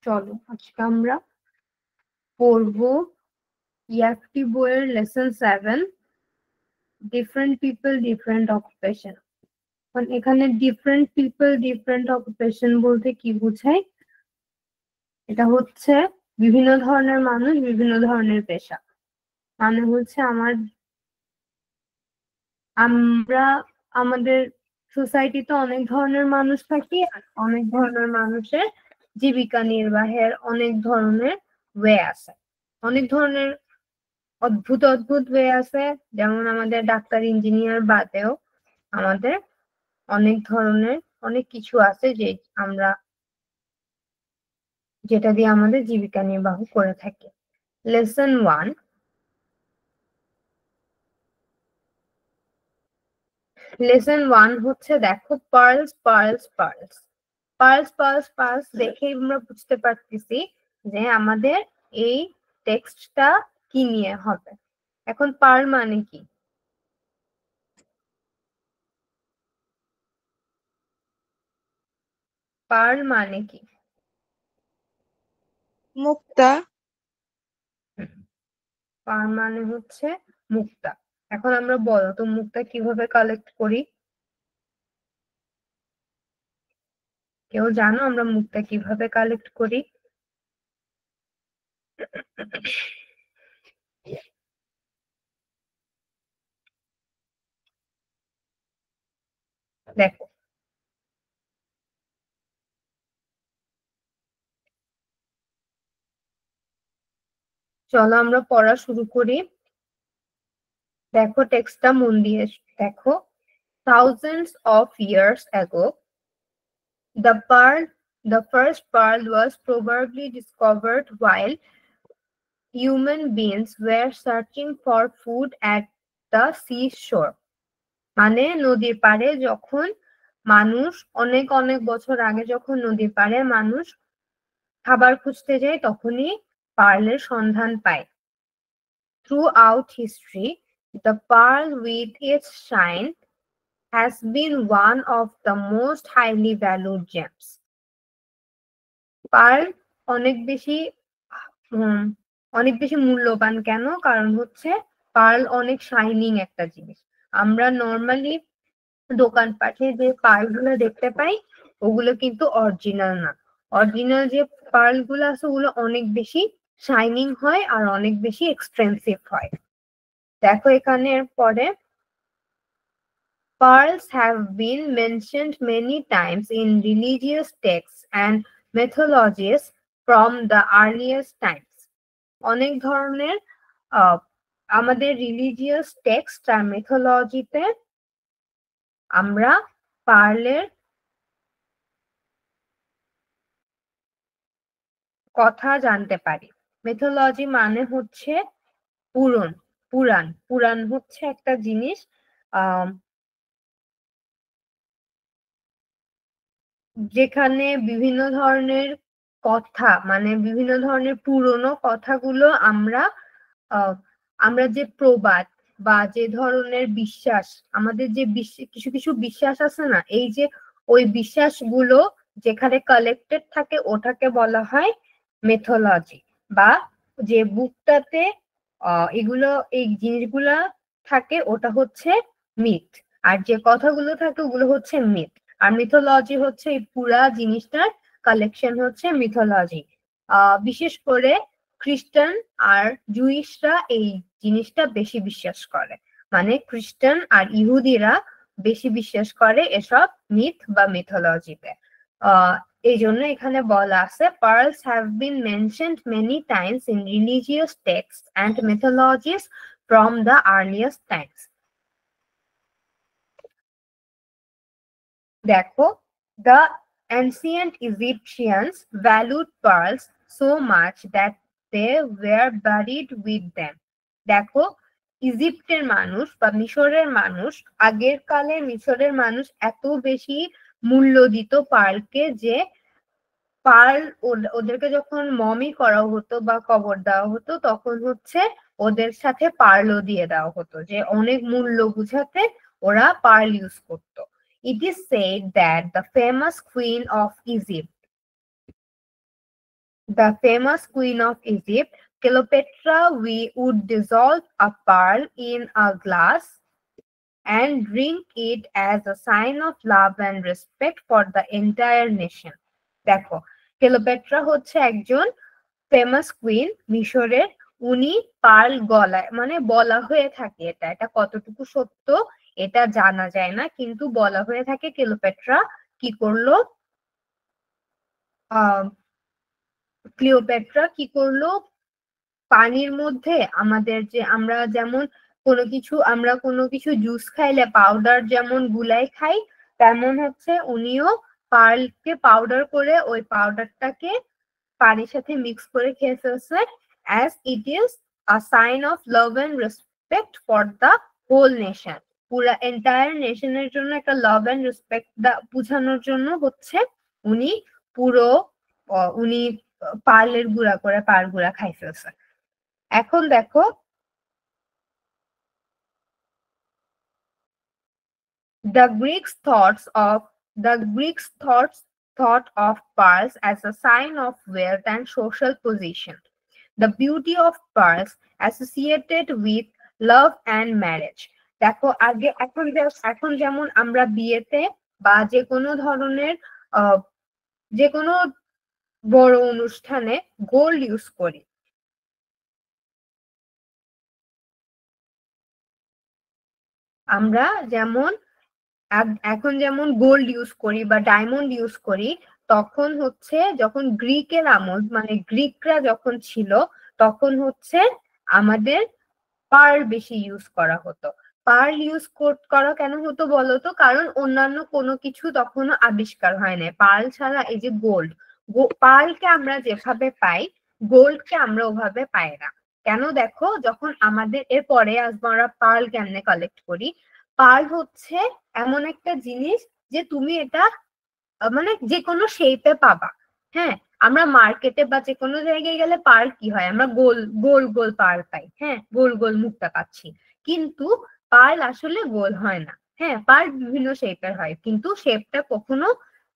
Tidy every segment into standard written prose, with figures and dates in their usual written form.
চলো আজকে আমরা পড়বো ইয়াকটি বইয়ের lesson 7 different people different occupation. এখানে ডিফারেন্ট পিপল ডিফারেন্ট অকুপেশন বলতে কি বোঝায়? এটা হচ্ছে বিভিন্ন ধরনের মানুষ বিভিন্ন ধরনের পেশা। মানে হচ্ছে আমরা আমাদের সোসাইটিতে অনেক ধরনের মানুষ থাকি, আর অনেক ধরনের মানুষের জীবিকা নির্বাহের অনেক ধরনের ওয়ে আছে, অনেক ধরনের অদ্ভুত অদ্ভুত ওয়ে আছে। যেমন আমাদের ডাক্তার ইঞ্জিনিয়ার বাদেও আমাদের অনেক ধরনের অনেক কিছু আছে যেটা দিয়ে আমাদের জীবিকা নির্বাহ করে থাকি। লেসন 1, লেসন 1 হচ্ছে দেখো pearls pearls pearls pearls pearls pearls দেখেই আমরা বুঝতে পারতেছি যে আমাদের এই টেক্সটটা কি নিয়ে হবে। এখন পার্ল মানে কি? পার্ল মানে কি? মুক্তা। পার্ল মানে হচ্ছে মুক্তা। এখন আমরা বলো তো মুক্তা কিভাবে কালেক্ট করি? কেউ জানো আমরা মুক্তা কিভাবে কালেক্ট করি? দেখো চলো আমরা পড়া শুরু করি। দেখো টেক্সটটা মন দিয়ে দেখো। Thousands of years ago, the first pearl was probably discovered while human beings were searching for food at the seashore. মানে নদীর পাড়ে যখন মানুষ অনেক অনেক বছর আগে যখন নদীর পাড়ে মানুষ খাবার খুঁজতে যায় তখনই পার্লের সন্ধান পায়। Throughout history, the pearl with its shine has been one of the most highly valued gems. Pearl অনেক বেশি মূল্যবান কেন? কারণ হচ্ছে পার্ল অনেক শাইনিং একটা জিনিস। আমরা নর্মালি দোকানপাটে যে পার্ল গুলো দেখতে পাই ওগুলো কিন্তু অরিজিনাল না। অরিজিনাল যে পার্ল গুলো আছে ওগুলো অনেক বেশি শাইনিং হয় আর অনেক বেশি এক্সপেন্সিভ হয়। দেখো এখানে পরে pearls have been mentioned many times in religious texts and mythologies from the earliest times. অনেক ধরনের আমাদের রিলিজিয়াস টেক্সট আর মিথোলজিতে আমরা পার্লের কথা জানতে পারি। মিথোলজি মানে হচ্ছে পুরাণ হচ্ছে একটা জিনিস যেখানে বিভিন্ন ধরনের কথা, মানে বিভিন্ন ধরনের পুরনো কথাগুলো আমরা যে প্রবাদ বা যে ধরনের বিশ্বাস, আমাদের যে কিছু কিছু বিশ্বাস আছে না, এই যে ওই বিশ্বাসগুলো যেখানে কালেক্টেড থাকে ওটাকে বলা হয় মেথোলজি। বা যে বুকটাতে এই জিনিসগুলা থাকে ওটা হচ্ছে মিথ, আর যে কথাগুলো থাকে ওগুলো হচ্ছে মিথ। আর মিথোলজি হচ্ছে এই পুরা জিনিসটার কালেকশন হচ্ছে মিথোলজি। বিশেষ করে খ্রিস্টান আর জুইশরা এই জিনিসটা বেশি বিশ্বাস করে। মানে খ্রিস্টান আর ইহুদিরা বেশি বিশ্বাস করে এসব মিথ বা মিথোলজিতে। এই জন্য এখানে বলা আছে pearls have been mentioned many times in religious texts and mythologies from the earliest times. দেখো the ancient Egyptians valued pearls so much that they were buried with them. দেখো ইজিপ্টের মানুষ বা মিশরের মানুষ, আগের কালে মিশরের মানুষ এত বেশি মূল্য দিত পার্লকে যে পার্ল ওদেরকে যখন মমি করা হতো বা কবর দেওয়া হতো তখন হচ্ছে ওদের সাথে পার্লও দিয়ে দেওয়া হতো, যে অনেক মূল্য বুঝাতে ওরা পার্ল ইউজ করতো। It is said that the famous queen of Egypt The famous queen of Egypt, Cleopatra, we would dissolve a pearl in a glass and drink it as a sign of love and respect for the entire nation. দেখো, Cleopatra হচ্ছে একজন famous queen মিশরের। উনি pearl গলায়, মানে বলা হয়ে থাকে, এটা কতটুকু সত্য এটা জানা যায় না, কিন্তু বলা হয়ে থাকে ক্লিওপেট্রা কি করলো, ক্লিওপেট্রা কি করলো, পানির মধ্যে আমাদের যে আমরা যেমন আমরা কোনো কিছু জুস খাইলে পাউডার যেমন গুলাই খাই, তেমন হচ্ছে উনিও পার্লকে পাউডার করে ওই পাউডারটাকে পানির সাথে মিক্স করে খেয়ে ফেলছে, as it is a sign of love and respect for the whole nation. পুরা এন্টায়ার নেশনের জন্য একটা লাভ এন্ড রেসপেক্ট বোঝানোর জন্য হচ্ছে উনি পুরো উনি পার্লের গুঁড়া করে পার গুঁড়া খাই ফেলছে। এখন দেখো, the Greeks thought of pearls as a sign of wealth and social position. The beauty of pearls associated with love and marriage. দেখো, আগে এখন যেমন আমরা বিয়েতে বা যে কোনো ধরনের যে কোনো বড় অনুষ্ঠানে গোল্ড ইউজ করি, আমরা যেমন এখন যেমন গোল্ড ইউজ করি বা ডায়মন্ড ইউজ করি, তখন হচ্ছে যখন গ্রিকের আমল, মানে গ্রিকরা যখন ছিল তখন হচ্ছে আমাদের পার্ল বেশি ইউজ করা হতো। পার্ল ইউজ করা কেন হতো বলতো? কারণ অন্যান্য কোনো কিছু তখনও আবিষ্কার হয় না। পার্ল ছাড়া এই যে গোল্ড, পার্লকে আমরা যেভাবে পাই গোল্ডকে আমরা ওভাবে পাই না। কেন? দেখো, যখন আমাদের এরপরে আসবো আমরা পার্ল কেমনে কালেক্ট করি। পার্ল হচ্ছে এমন একটা জিনিস যে তুমি এটা মানে যে কোনো শেপে পাবা। হ্যাঁ, আমরা মার্কেটে বা যে কোনো জায়গায় গেলে পার্ল কি হয়, আমরা গোল গোল গোল পার্ল পাই। হ্যাঁ, গোল গোল মুখটা পাচ্ছি, কিন্তু পার্ল আসলে গোল হয় না। হ্যাঁ, পার্ল বিভিন্ন শেপের হয়, কিন্তু শেপটা কখনো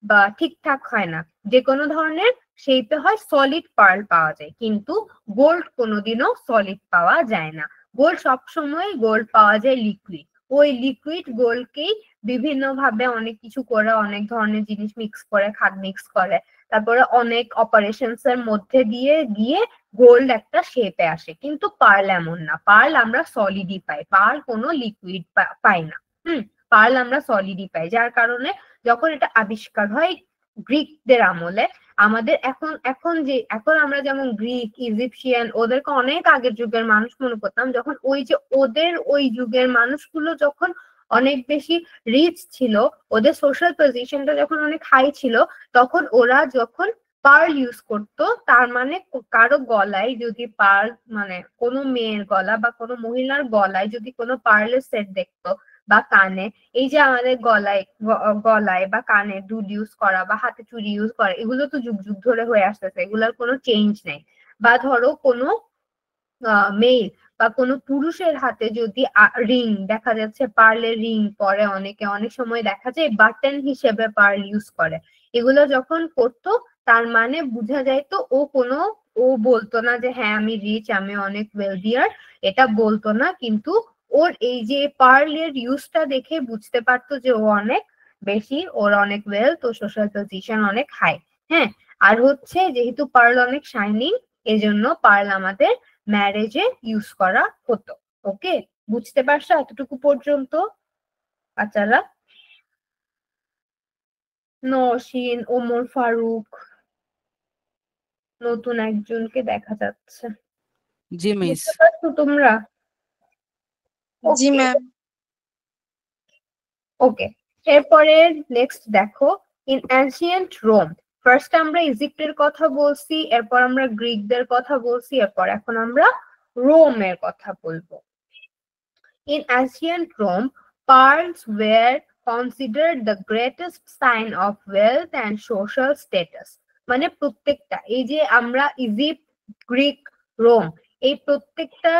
বা ঠিকঠাক হয় না। যে কোনো ধরনের শেপে হয় সলিড পার্ল পাওয়া যায়, কিন্তু গোল্ড কোনোদিনও সলিড পাওয়া যায় না। গোল্ড সবসময় গোল্ড পাওয়া যায় লিকুইড। ওই লিকুইড গোল্ডকেই বিভিন্ন ভাবে অনেক কিছু করে, অনেক ধরনের জিনিস মিক্স করে, খাদ মিক্স করে, তারপরে অনেক অপারেশনস এর মধ্যে দিয়ে গিয়ে গোল্ড একটা শেপে আসে। কিন্তু পার্ল এমন না, পার্ল আমরা সলিডই পাই, পার্ল কোনো লিকুইড পাই না। পার্ল আমরা সলিডই পাই, যার কারণে যখন এটা আবিষ্কার হয় গ্রিকদের আমলে, আমাদের এখন আমরা যেমন গ্রিক, ইজিপশিয়ান, ওদেরকে অনেক আগের যুগের মানুষ মনে করতাম, যখন ওই যে ওদের ওই যুগের মানুষগুলো যখন অনেক বেশি রিচ ছিল, ওদের সোশ্যাল পজিশনটা যখন অনেক হাই ছিল, তখন ওরা যখন পার্ল ইউজ করতো, তার মানে কারো গলায় যদি পার্ল, মানে কোনো মেয়ের গলা বা কোনো মহিলার গলায় যদি কোনো পার্লের সেট দেখতো, বা কানে, এই যে আমাদের গলায় বা কানে দুল ইউজ করা বা হাতে চুড়ি ইউজ করা, এগুলো তো যুগ যুগ ধরে হয়ে আসতেছে, এগুলোর কোনো চেঞ্জ নেই। বা ধরো কোনো মেল বা কোনো পুরুষের হাতে যদি রিং দেখা যাচ্ছে, পার্লের রিং পরে অনেকে, অনেক সময় দেখা যায় বাটন হিসেবে পার্ল ইউজ করে। এগুলো যখন করতো, তার মানে বোঝা যায় তো ও বলতো না যে হ্যাঁ আমি রিচ, আমি অনেক ওয়েলদিয়ার, এটা বলতো না, কিন্তু ওর এই যে পার্লের ইউজটা দেখে বুঝতে পারতো যে ও অনেক বেশি, ওর অনেক ওয়েলথ, ও সোশ্যাল পজিশন অনেক হাই। হ্যাঁ, আর হচ্ছে যেহেতু পার্ল অনেক শাইনিং, এজন্য পার্ল আমাদের ম্যারেজে ইউজ করা হতো। ওকে, বুঝতে পারছো এতটুকু পর্যন্ত বাচ্চারা? নওশিন, ওমর ফারুক, নতুন একজনকে দেখা যাচ্ছে। জি মিস। বুঝতে পারছো তোমরা? জি ওকে ম্যাম। ওকে, এরপরে নেক্সট দেখো, ইন অ্যানসিয়েন্ট রোম। ফার্স্ট আমরা ইজিপ্টের কথা বলছি, এরপর আমরা গ্রিকদের কথা বলছি, এরপর এখন আমরা রোমের কথা বলবো। In ancient Rome, pearls were considered the greatest sign of wealth and social status. মানে প্রত্যেকটা, এই যে আমরা ইজিপ্ট, গ্রিক, রোম, এই প্রত্যেকটা,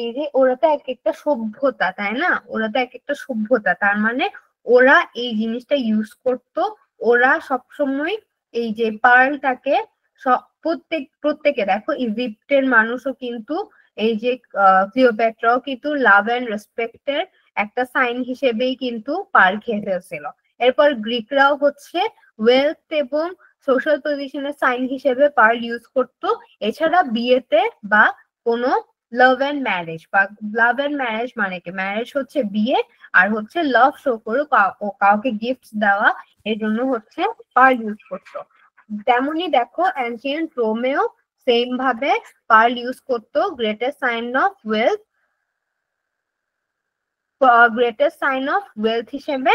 এই যে ওরা তো এক একটা সভ্যতা, তাই না? ওরা তো এক একটা সভ্যতা, তার মানে ওরা এই জিনিসটা ইউজ করতো। ওরা সবসময় এই যে পার্লটাকে প্রত্যেকে দেখো ইজিপ্টের মানুষও কিন্তু এই যে ক্লিওপেট্রাও কিন্তু লাভ এন্ড রেসপেক্টের একটা সাইন হিসেবেই কিন্তু পার্ল খেয়ে ফেলছিল। এরপর গ্রিকরাও হচ্ছে ওয়েলথ এবং সোশ্যাল পজিশনের সাইন হিসেবে পার্ল ইউজ করতো। এছাড়া বিয়েতে বা কোনো লাভ এন্ড ম্যারেজ বা লাভ এন্ড ম্যারেজ মানে কি, ম্যারেজ হচ্ছে বিয়ে আর হচ্ছে লাভ শো করে কাউকে গিফট দেওয়া, এর জন্য হচ্ছে পার্ল ইউজ করতো। তেমনি দেখো অ্যানসিয়েন্ট রোমেও সেম ভাবে পার্ল ইউজ করতো গ্রেটেস্ট সাইন অফ ওয়েলথ হিসেবে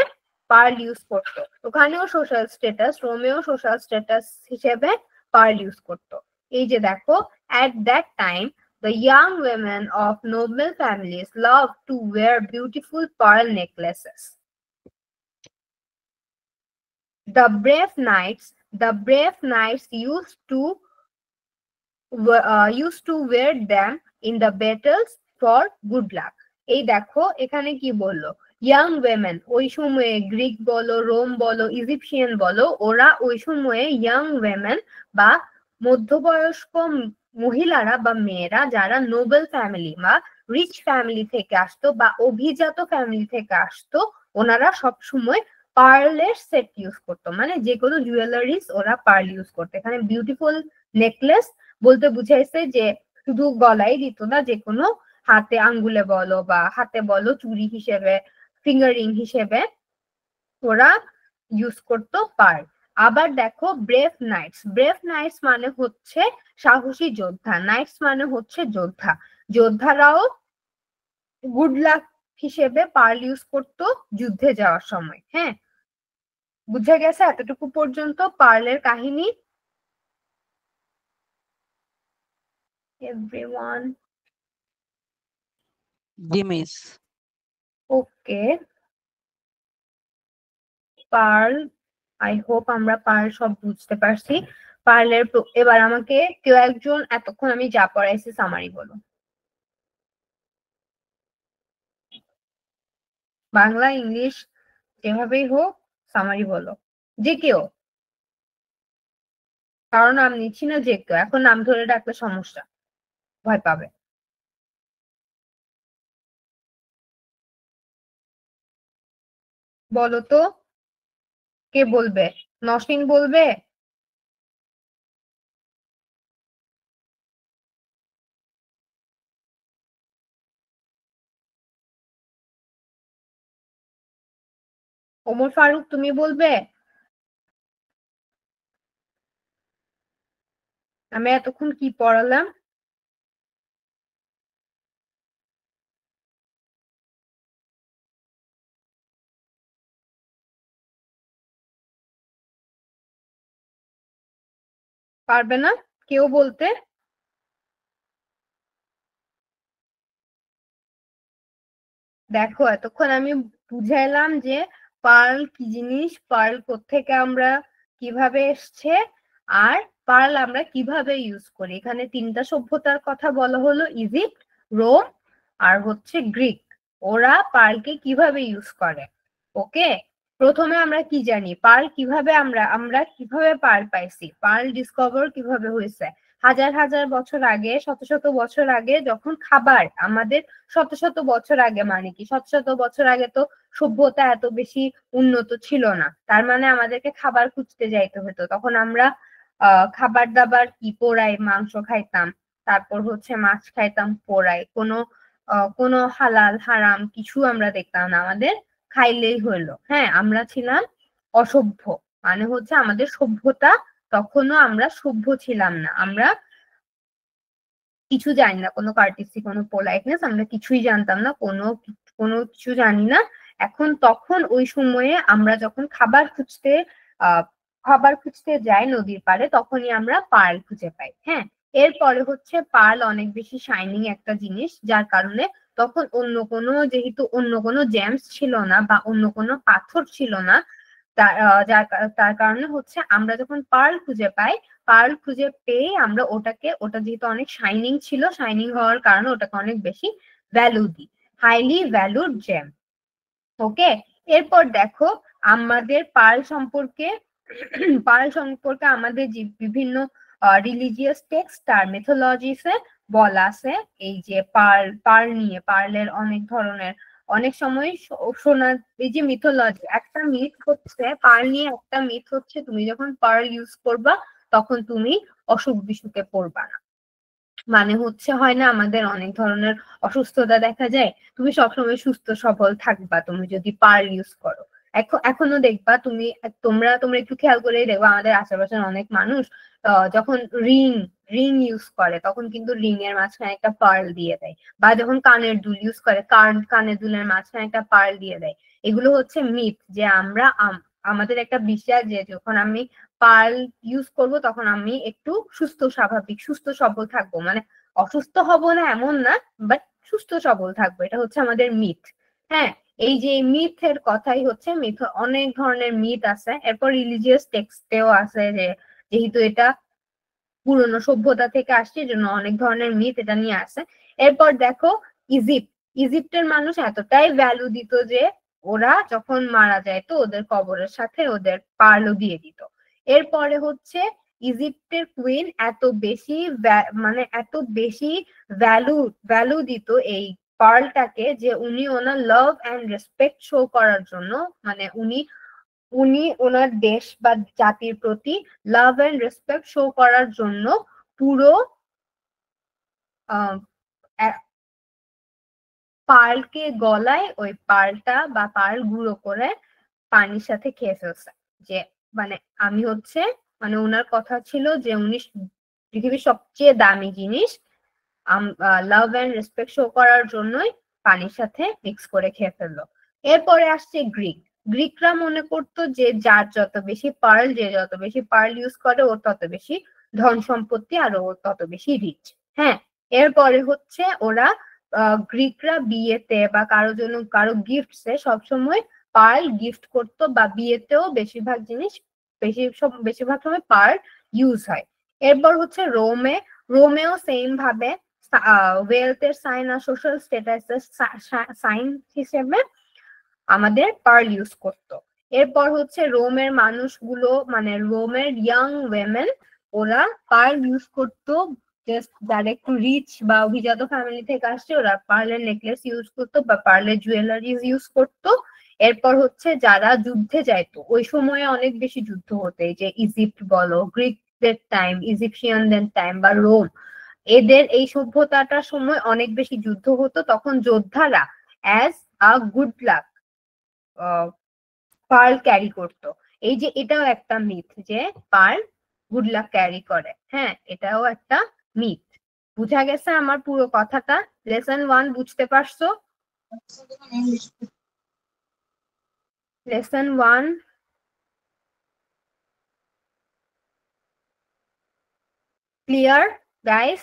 পার্ল ইউজ করতো। ওখানেও সোশ্যাল স্ট্যাটাস, রোমেও সোশ্যাল স্ট্যাটাস হিসেবে পার্ল ইউজ করতো। এই যে দেখো at that time the young women of noble families loved to wear beautiful pearl necklaces. The brave knights used to wear them in the battles for good luck. এই দেখো এখানে কি বললো, ইয়াং ওয়েমেন, ওই সময়ে গ্রিক বলো, Rome বলো, Egyptian বলো, ওরা ওই সময়ে ইয়াং ওয়েমেন বা মধ্যবয়স্ক মহিলারা বা মেয়েরা যারা নোবেল ফ্যামিলি বা রিচ ফ্যামিলি থেকে আসতো বা অভিজাত ফ্যামিলি থেকে আসতো, ওনারা সব সময় পার্লের সেট ইউজ করতো, মানে যে কোনো জুয়েলারিজ ওরা পার্ল ইউজ করতো। এখানে বিউটিফুল নেকলেস বলতে বুঝাইছে যে শুধু গলায় দিত না, যে কোনো হাতে আঙ্গুলে বলো বা হাতে বলো চুড়ি হিসেবে, ফিঙ্গারিং হিসেবে ওরা ইউজ করতো পার্ল। আবার দেখো ব্রেভ নাইটস মানে হচ্ছে সাহসী যোদ্ধা, নাইটস মানে হচ্ছে যোদ্ধা। যোদ্ধারাও গুড লাক হিসেবে পার্ল ইউজ করতো যুদ্ধে যাওয়ার সময়। হ্যাঁ, বুঝা গেছে এতটুকু পর্যন্ত পার্লের কাহিনী? everyone ডিমিস ওকে, পার্ল আই হোপ আমরা পার্ল সব বুঝতে পারছি। পার্লের এবার আমাকে কেউ একজন এতক্ষণ আমি যা পড়াইছি সামারি বলো, বাংলা ইংলিশ যেভাবেই হোক সামারি বলো, যে কেউ, কারণ নাম নিচ্ছি না, যে কেউ। এখন নাম ধরে ডাকলে সমস্যা, ভয় পাবে। বলো তো কে বলবে? নসীন বলবে? ওমর ফারুক তুমি বলবে? আমি এতক্ষণ কি পড়ালাম? পারবে না কেউ বলতে? দেখো এতক্ষণ আমি বুঝাইলাম যে পার্ল কি জিনিস, পার্ল কোত্থেকে আমরা কিভাবে এসছে, আর পার্ল আমরা কিভাবে ইউজ করি। এখানে তিনটা সভ্যতার কথা বলা হলো, ইজিপ্ট, রোম আর হচ্ছে গ্রিক। ওরা পার্লকে কিভাবে ইউজ করে। ওকে, প্রথমে আমরা কি জানি, পার্ল কিভাবে আমরা কিভাবে পার্ল পাইছি, পার্ল ডিসকভার কিভাবে হয়েছে। হাজার হাজার বছর আগে, শত শত বছর আগে, যখন খাবার আমাদের, শত শত বছর আগে মানে কি, শত শত বছর আগে তো সভ্যতা এত বেশি উন্নত ছিল না, তার মানে আমাদেরকে খাবার খুঁজতে যাইতে হতো। তখন আমরা খাবার দাবার কি, পোড়াই মাংস খাইতাম, তারপর হচ্ছে মাছ খাইতাম পোড়াই, কোনো হালাল হারাম কিছু আমরা দেখতাম না, আমাদের খাইলেই হইলো। হ্যাঁ, আমরা ছিলাম অসভ্য, মানে হচ্ছে আমাদের সভ্যতা, তখনও আমরা সভ্য ছিলাম না, আমরা কিছু জানি না, কোনো কার্টিসি, কোনো পোলাইটনেস আমরা কিছুই জানতাম না, কোনো কিছু জানি না। তখন ওই সময়ে আমরা যখন খাবার খুঁজতে যাই নদীর পাড়ে, তখনই আমরা পার্ল খুঁজে পাই। হ্যাঁ, এরপরে হচ্ছে পার্ল অনেক বেশি শাইনিং একটা জিনিস, যার কারণে তখন যেহেতু অন্য কোনো জেমস ছিল না বা অন্য কোনো পাথর ছিল না, তার কারণে হচ্ছে আমরা যখন পার্ল খুঁজে পাই, পার্ল খুঁজে পেয়ে আমরা ওটা যেহেতু অনেক শাইনিং ছিল, শাইনিং হওয়ার কারণে ওটাকে অনেক বেশি ভ্যালু দিই, হাইলি ভ্যালুড জেম। ওকে, এরপর দেখো আমাদের পার্ল সম্পর্কে আমাদের যে বিভিন্ন রিলিজিয়াস টেক্সট আর মিথোলজিসে বলা আছে এই যে পার্ল নিয়ে, পার্লের অনেক ধরনের, অনেক সময় শোনা, এই যে মিথোলজি, একটা মিথ হচ্ছে পার্ল নিয়ে, একটা মিথ হচ্ছে তুমি যখন পার্ল ইউজ করবা তখন তুমি অসুখ বিসুখে পড়বা না। মানে হচ্ছে হয় না আমাদের অনেক ধরনের অসুস্থতা দেখা যায়, তুমি সবসময় সুস্থ সবল থাকবা তুমি যদি পার্ল ইউজ করো। এখনো দেখবা তুমি, তোমরা একটু খেয়াল করে দেখবা আমাদের আশেপাশের অনেক মানুষ যখন রিং ইউজ করে তখন কিন্তু রিং এর মাঝখানে একটা পার্ল দিয়ে দেয়, বা যখন কানের দুল ইউজ করে কানের দুলের মাঝখানে একটা পার্ল দিয়ে দেয়। এগুলো হচ্ছে মিথ, যে আমরা আমাদের একটা বিশ্বাস যে যখন আমি পার্ল ইউজ করব তখন আমি একটু স্বাভাবিক সুস্থ সবল থাকবো, মানে অসুস্থ হব না এমন না, বাট সুস্থ সবল থাকবো, এটা হচ্ছে আমাদের মিথ। হ্যাঁ, এই যে মিথের কথাই হচ্ছে মিথ, অনেক ধরনের মিথ আছে। এরপর রিলিজিয়াস টেক্সটেও আছে যে যেহেতু এটা পুরনো সভ্যতা থেকে আসছে জন্য অনেক ধরনের মিথ এটা নিয়ে আসে। এরপর দেখো ইজিপ্টের মানুষ এতটাই ভ্যালু দিত যে ওরা যখন মারা যায় তো ওদের কবরের সাথে ওদের পার্লও দিয়ে দিত। এরপরে হচ্ছে ইজিপ্টের কুইন এত বেশি মানে এত বেশি ভ্যালু দিত এই পার্লটাকে যে উনি ওনার লাভ এন্ড রেসপেক্ট শো করার জন্য, মানে উনি ওনার দেশ বা জাতির প্রতি লাভ এন্ড রেসপেক্ট শো করার জন্য পুরো পার্লকে গলায় ওই পার্লটা বা পার্ল গুঁড়ো করে পানির সাথে খেয়ে ফেলছে। যে মানে আমি হচ্ছে, মানে ওনার কথা ছিল যে উনি পৃথিবীর সবচেয়ে দামি জিনিস লাভ এন্ড রেসপেক্ট শো করার জন্যই পানির সাথে মিক্স করে খেয়ে ফেললো। এরপরে আসছে গ্রিকরা মনে করতো যে যার যত বেশি পার্ল, যে যত বেশি পার্ল ইউজ করে ওর তত বেশি ধন সম্পত্তি আর ওর তত বেশি রিচ। হ্যাঁ, এরপরে হচ্ছে ওরা গ্রিকরা বিয়েতে বা কারো গিফটসে সবসময় পার্ল গিফট করতো, বা বিয়েতেও বেশিরভাগ জিনিস বেশিরভাগ সময় পার্ল ইউজ হয়। এরপর হচ্ছে রোমেও সেম ভাবে ওয়েলথের সাইন আর সোশ্যাল স্ট্যাটাসের সাইন হিসেবে আমাদের পার্ল ইউজ করতো। এরপর হচ্ছে রোমের মানুষগুলো, মানে রোমের ইয়াং ওয়েমেন, ওরা পার্ল ইউজ করতো, জাস্ট যারা একটু রিচ বা অভিজাত ফ্যামিলি থেকে আসছে ওরা পার্লের নেকলেস ইউজ করতো বা পার্লের জুয়েলারিজ ইউজ করতো। এরপর হচ্ছে যারা যুদ্ধে যাইতো, ওই সময়ে অনেক বেশি যুদ্ধ হতো, যে ইজিপ্ট বলো, গ্রিকদের টাইম, ইজিপশিয়ানদের টাইম বা রোম, এদের এই সভ্যতাটার সময় অনেক বেশি যুদ্ধ হতো, তখন যোদ্ধারা as a good luck pearl carry করতো। এই যে এটাও একটা মিথ যে পার্ল গুড লাক ক্যারি করে। হ্যাঁ, এটাও একটা মিথ। বুঝা গেছে আমার পুরো কথাটা? লেসন 1 বুঝতে পারছো? Lesson 1 clear guys?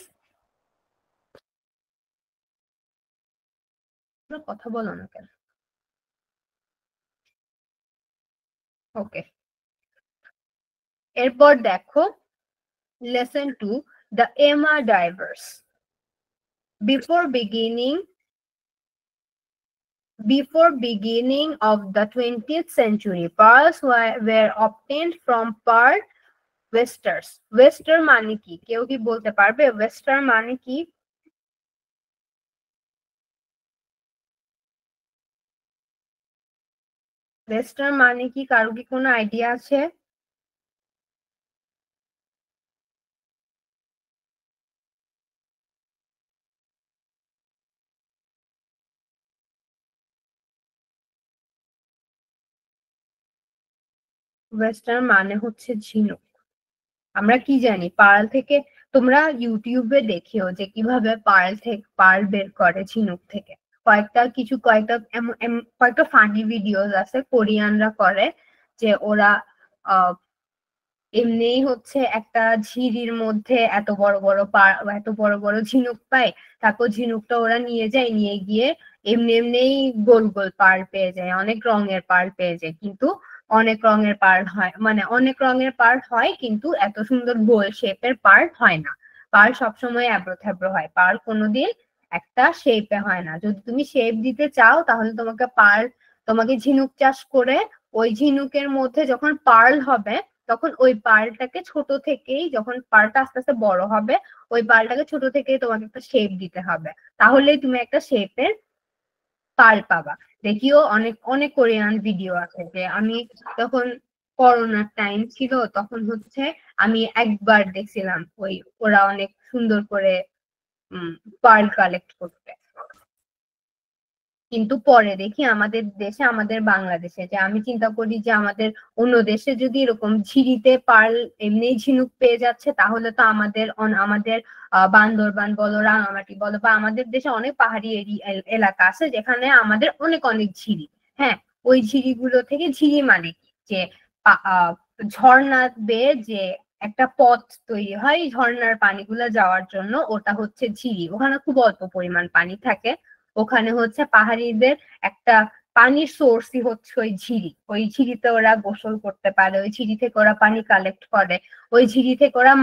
কথা বলো না কেন? ওকে, এরপর দেখো lesson 2, the Emma divers. Before beginning of the 20th century, pearls were obtained from pearl westers. Wester মানে কি? কেউ কি বলতে পারবে wester মানে কি? wester মানে কি? কারো কি কোনো আইডিয়া আছে? wester মানে হচ্ছে ঝিনুক। আমরা কি জানি পার্ল থেকে, তোমরা ইউটিউবে দেখিও যে কিভাবে পার্ল বের করে ঝিনুক থেকে। কয়েকটা ফানি ভিডিওস আছে কোরিয়ানরা করে, যে ওরা এমনিই হচ্ছে একটা ঝিরির মধ্যে এত বড় বড় ঝিনুক পায়, তারপর ঝিনুকটা ওরা নিয়ে গিয়ে এমনিই গোল গোল পার্ল পেয়ে যায়, অনেক রঙের পার্ল পেয়ে যায়, কিন্তু অনেক রঙের পার্ল হয়, মানে অনেক রঙের পার্ল হয় কিন্তু এত সুন্দর গোল শেপের পার্ল হয় না। পার্ল সবসময় অ্যাব্রো থ্যাব্রো হয়, পার্ল কোনোদিন একটা শেপে হয় না। যদি তুমি শেপ দিতে চাও তাহলে তোমাকে ঝিনুক চাষ করে ওই ঝিনুকের মধ্যে যখন পার্ল হবে তখন ওই পার্লটাকে ছোট থেকেই, যখন পার্লটা আস্তে আস্তে বড় হবে, ওই পার্লটাকে ছোট থেকেই তোমাকে একটা শেপ দিতে হবে, তাহলেই তুমি একটা শেপের পার্ল পাবা। দেখিও অনেক অনেক কোরিয়ান ভিডিও আছে, যে আমি তখন করোনার টাইম ছিল তখন হচ্ছে আমি একবার দেখছিলাম ওই ওরা অনেক সুন্দর করে পার্ল কালেক্ট করতে। কিন্তু পরে দেখি আমাদের দেশে, আমাদের বাংলাদেশে, যে আমি চিন্তা করি যে আমাদের অন্য দেশে যদি এরকম ঝিরিতে পার্ল এমনি ঝিনুক পেয়ে যাচ্ছে, তাহলে তো আমাদের আমাদের বান্দরবান বলো, রাঙামাটি বলো, বা আমাদের দেশে অনেক পাহাড়ি এলাকা আছে যেখানে আমাদের অনেক অনেক ঝিরি। হ্যাঁ, ওই ঝিরিগুলো থেকে, ঝিরি মানে যে ঝর্ণা বেয়ে যে একটা পথ তৈরি হয় ঝর্ণার পানিগুলো যাওয়ার জন্য, ওটা হচ্ছে ঝিরি। ওখানে খুব অল্প পরিমাণ পানি থাকে, ওখানে হচ্ছে পাহাড়িদের একটা পানির সোর্সই হচ্ছে ওই ঝিরি। ওই ঝিরিতে ওরা গোসল করতে পারে, ওই ঝিরি থেকে ওরা পানি কালেক্ট করে, ওই ঝিরি থেকে ওরা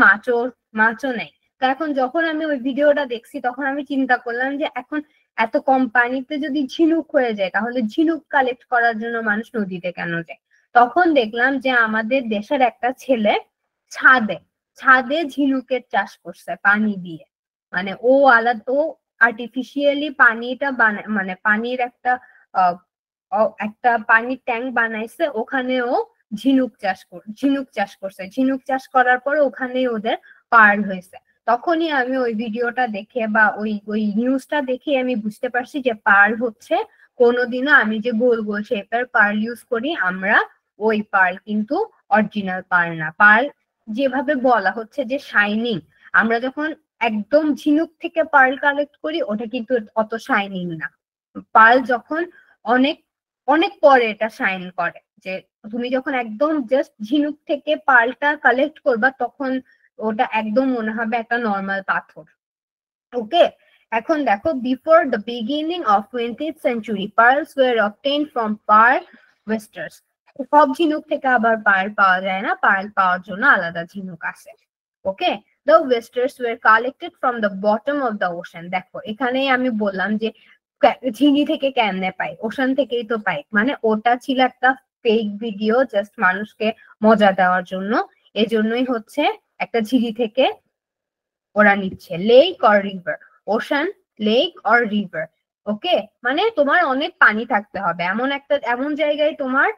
মাছও নেয়। তো এখন যখন আমি ওই ভিডিওটা দেখছি তখন আমি চিন্তা করলাম যে এখন এত কম পানিতে যদি ঝিনুক হয়ে যায়, তাহলে ঝিনুক কালেক্ট করার জন্য মানুষ নদীতে কেন যায়? তখন দেখলাম যে আমাদের দেশের একটা ছেলে ছাদে ছাদে ঝিনুকের চাষ করছে পানি দিয়ে। মানে ও আলাদা, ও আর্টিফিশিয়ালি পানিটা বানায়, মানে পানির একটা পানির ট্যাঙ্ক বানাইছে, ওখানে ও ঝিনুক চাষ করছে। ঝিনুক চাষ করার পর ওখানেই ওদের পার্ল হয়েছে। তখনই আমি ওই ভিডিওটা দেখে বা ওই নিউজটা দেখে আমি বুঝতে পারছি যে পার্ল হচ্ছে কোনোদিনও আমি যে গোল গোল শেপের পার্ল ইউজ করি আমরা, ওই পার্ল কিন্তু অরিজিনাল পার্ল না। পার্ল যেভাবে বলা হচ্ছে যে শাইনিং, আমরা যখন একদম ঝিনুক থেকে পার্ল কালেক্ট করি ওটা কিন্তু অত শাইনিং না। পার্ল যখন অনেক অনেক পরে এটা শাইন করে, যে তুমি যখন একদম জাস্ট ঝিনুক থেকে পার্লটা কালেক্ট করবা তখন ওটা একদম মনে হবে একটা নর্মাল পাথর। ওকে, এখন দেখো, before the beginning of 20th century pearls were obtained from pearl ওয়েস্টার্স। সব ঝিনুক থেকে আবার পার্ল পাওয়া যায় না, পার্ল পাওয়ার জন্য আলাদা ঝিনুক আছে। ওকে, the ওয়েস্টার্স were collected from the bottom of the ocean। দেখো এখানেই আমি বললাম যে ঝিনি থেকে কেমনে পাই, ওশান থেকেই তো পাই। মানে ওটা ছিল একটা ফেক ভিডিও, জাস্ট মানুষকে মজা দেওয়ার জন্য। এজন্যই হচ্ছে একটা ঝিরি থেকে ওরা নিচ্ছে। Lake or river, ocean, lake or river. Okay, মানে তোমার অনেক পানি থাকতে হবে, এমন জায়গায় তোমার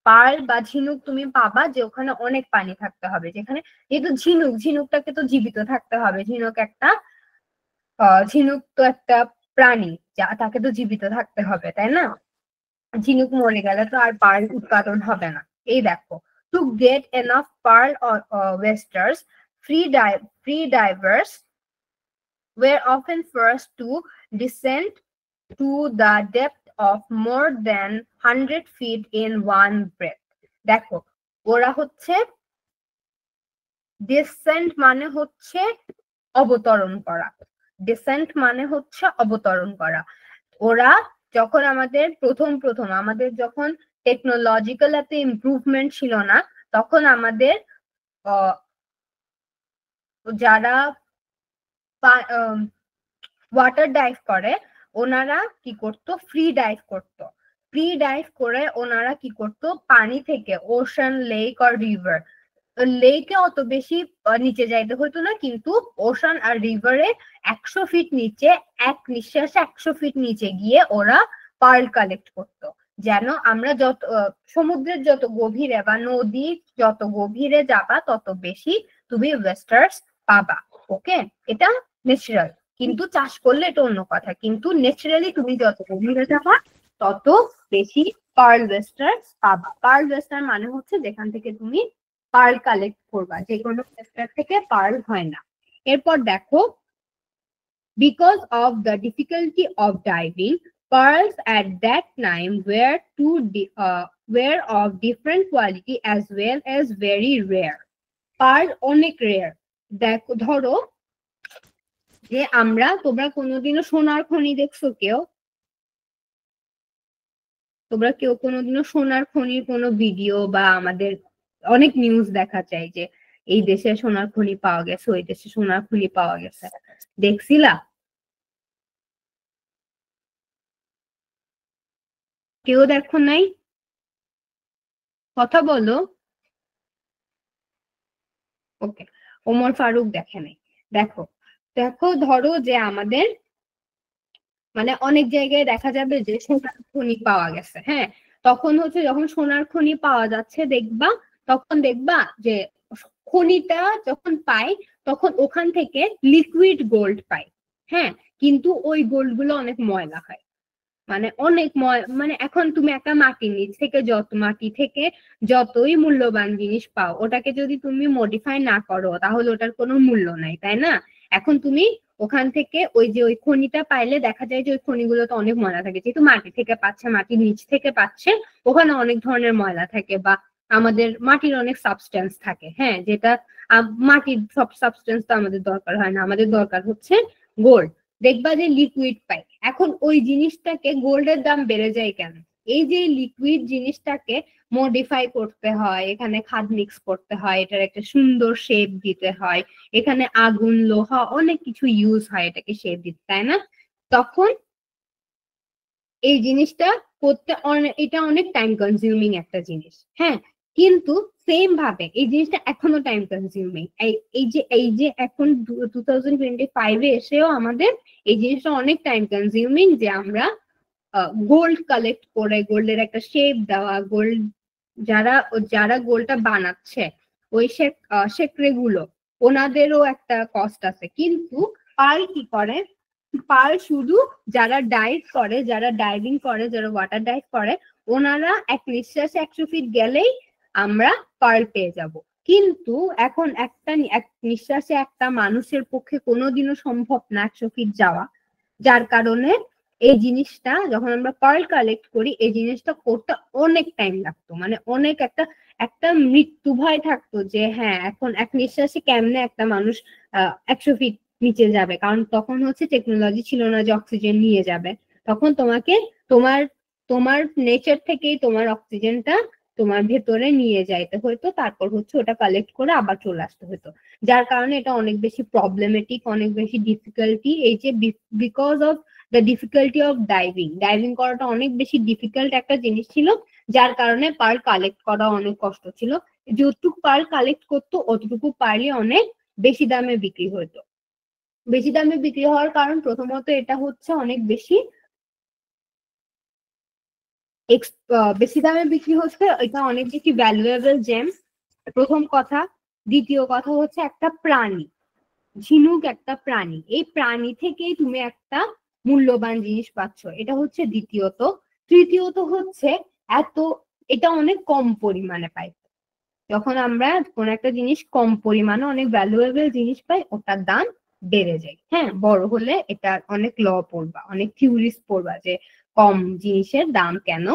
পার্ল বা ঝিনুক তুমি পাবা যে ওখানে অনেক পানি থাকতে হবে, যেখানে যেহেতু ঝিনুকটাকে তো জীবিত থাকতে হবে। ঝিনুক তো একটা প্রাণী, যা তাকে তো জীবিত থাকতে হবে, তাই না? ঝিনুক মরে গেলে তো আর পার্ল উৎপাদন হবে না। এই দেখো, to get enough pearl oysters, free divers were often forced to descend to the depth of more than 100 feet in one breath। দেখো, ওরা হচ্ছে descent মানে হচ্ছে অবতরণ করা। descent মানে হচ্ছে অবতরণ করা। ওরা যখন আমাদের যখন টেকনোলজিক্যাল এত ইমপ্রুভমেন্ট ছিল না, তখন আমাদের যারা ওয়াটার ডাইভ করে ওনারা কি করতো, ফ্রি ডাইভ করে ওনারা কি করতো, পানি থেকে ওশান, লেক আর রিভার, লেকে অত বেশি নিচে যাইতে হতো না, কিন্তু ওশান আর রিভারে 100 ফিট নিচে, এক নিঃশ্বাসে 100 ফিট নিচে গিয়ে ওরা পার্ল কালেক্ট করতো। যেন আমরা যত সমুদ্রের যত গভীরে বা নদী যত গভীরে যাবা তত বেশি তুমি ওয়েস্টার্স পাবা। ওকে, এটা ন্যাচারাল, কিন্তু চাষ করলে এটা অন্য কথা। কিন্তু ন্যাচারালি তুমি যত গভীরে যাবা তত বেশি পার্ল ওয়েস্টার্স পাবা। পার্ল ওয়েস্টার মানে হচ্ছে যেখান থেকে তুমি পার্ল কালেক্ট করবা, যে কোনো ওয়েস্টার থেকে পার্ল হয় না। এরপর দেখো, because of the difficulty of diving, pearls at that time were of different quality as well as very rare। Pearl অনেক রেয়ার। দেখো, ধরো যে তোমরা কোনোদিনও সোনার খনি দেখছো? তোমরা কেউ কোনোদিনও সোনার খনির কোনো ভিডিও বা আমাদের অনেক নিউজ দেখা যায় যে এই দেশে সোনার খনি পাওয়া গেছে, ওই দেশে সোনার খনি পাওয়া গেছে, দেখছিলা? কেউ দেখো নাই? কথা বলো। ওকে, ওমর ফারুক দেখে নাই। দেখো দেখো ধরো যে আমাদের মানে অনেক জায়গায় দেখা যাবে যে সোনার খনি পাওয়া গেছে, হ্যাঁ, তখন হচ্ছে যখন সোনার খনি পাওয়া যাচ্ছে দেখবা, তখন দেখবা যে খনিটা যখন পাই তখন ওখান থেকে লিকুইড গোল্ড পাই, হ্যাঁ, কিন্তু ওই গোল্ড গুলো অনেক ময়লা হয়, মানে অনেক মানে এখন তুমি একটা মাটির নিচ থেকে মাটি থেকে যতই মূল্যবান জিনিস পাও, ওটাকে যদি তুমি মডিফাই না করো তাহলে ওটার কোনো মূল্য নাই, তাই না? এখন তুমি ওখান থেকে ওই যে ওই খনিটা পাইলে দেখা যায় যে ওই খনিগুলো তো অনেক ময়লা থাকে, যেহেতু মাটি থেকে পাচ্ছে, মাটির নিচ থেকে পাচ্ছে, ওখানে অনেক ধরনের ময়লা থাকে, বা আমাদের মাটির অনেক সাবস্টেন্স থাকে, হ্যাঁ, যেটা মাটির সব সাবস্টেন্স তো আমাদের দরকার হয় না, আমাদের দরকার হচ্ছে গোল্ড। দেখবা যে লিকুইড পাই, এখন ওই জিনিসটাকে গোল্ডের দাম বেড়ে যায় কেন? এই যে লিকুইড জিনিসটাকে মডিফাই করতে হয়, এখানে খাদ মিক্স করতে হয়, এটার একটা সুন্দর শেপ দিতে হয়, এখানে আগুন লোহা অনেক কিছু ইউজ হয় এটাকে শেপ দিতে, তাই না? তখন এই জিনিসটা করতে এটা অনেক টাইম কনজিউমিং একটা জিনিস, হ্যাঁ, কিন্তু সেম ভাবে এই জিনিসটা এখনো টাইম কনজিউমিং। এই যে এখন 2025-এ এসেও আমাদের এই জিনিসটা অনেক টাইম কনজিউমিং, যে আমরা গোল্ড কালেক্ট করে গোল্ডের একটা শেপ দেওয়া, গোল্ড যারা যারা গোল্ডটা বানাচ্ছে ওই শেকড়ে গুলো, ওনাদেরও একটা কস্ট আছে, কিন্তু পার্ল কি করে, পার্ল শুধু যারা ডাইভ করে, যারা ডাইভিং করে, যারা ওয়াটার ডাইভ করে, ওনারা এক নিঃশ্বাসে 100 ফিট গেলেই আমরা পার্ল পেয়ে যাব। কিন্তু এখন এক নিঃশ্বাসে একটা মানুষের পক্ষে কোনোদিনও সম্ভব না 100 ফিট যাওয়া, যার কারণে এই জিনিসটা যখন আমরা পার্ল কালেক্ট করি এই জিনিসটা করতে অনেক টাইম লাগতো, মানে অনেক একটা একটা মৃত্যু ভয় থাকতো, যে হ্যাঁ এখন এক নিঃশ্বাসে কেমনে একটা মানুষ 100 ফিট নিচে যাবে, কারণ তখন হচ্ছে টেকনোলজি ছিল না যে অক্সিজেন নিয়ে যাবে, তখন তোমাকে তোমার তোমার নেচার থেকেই তোমার অক্সিজেনটা তোমার ভেতরে নিয়ে যাইতে হতো, তারপর হচ্ছে ওটা কালেক্ট করে আবার চলে আসতে হতো, যার কারণে এটা অনেক বেশি প্রবলেমেটিক, অনেক বেশি ডিফিকাল্টি, এই যে because of the difficulty of diving করাটা অনেক বেশি ডিফিকাল্ট একটা জিনিস ছিল, যার কারণে পার্ল কালেক্ট করা অনেক কষ্ট ছিল, যতটুকু পার্ল কালেক্ট করতো অতটুকু পার্লে অনেক বেশি দামে বিক্রি হতো। বেশি দামে বিক্রি হওয়ার কারণ প্রথমত এটা হচ্ছে অনেক বেশি বেশি দামে বিক্রি হচ্ছে, এটা অনেক বেশি ভ্যালুয়েবল জেম, প্রথম কথা। দ্বিতীয় কথা হচ্ছে একটা প্রাণী, ঝিনুক একটা প্রাণী, এই প্রাণী থেকেই তুমি একটা মূল্যবান জিনিস পাচ্ছ, এটা হচ্ছে দ্বিতীয়ত। তৃতীয়ত হচ্ছে এত এটা অনেক কম পরিমাণে পাই, যখন আমরা কোন একটা জিনিস কম পরিমাণে অনেক ভ্যালুয়েবল জিনিস পাই ওটার দাম বেড়ে যায়, হ্যাঁ, বড় হলে এটা অনেক ল পড়বা, অনেক থিওরিজ পড়বা যে কম জিনিসের দাম কেন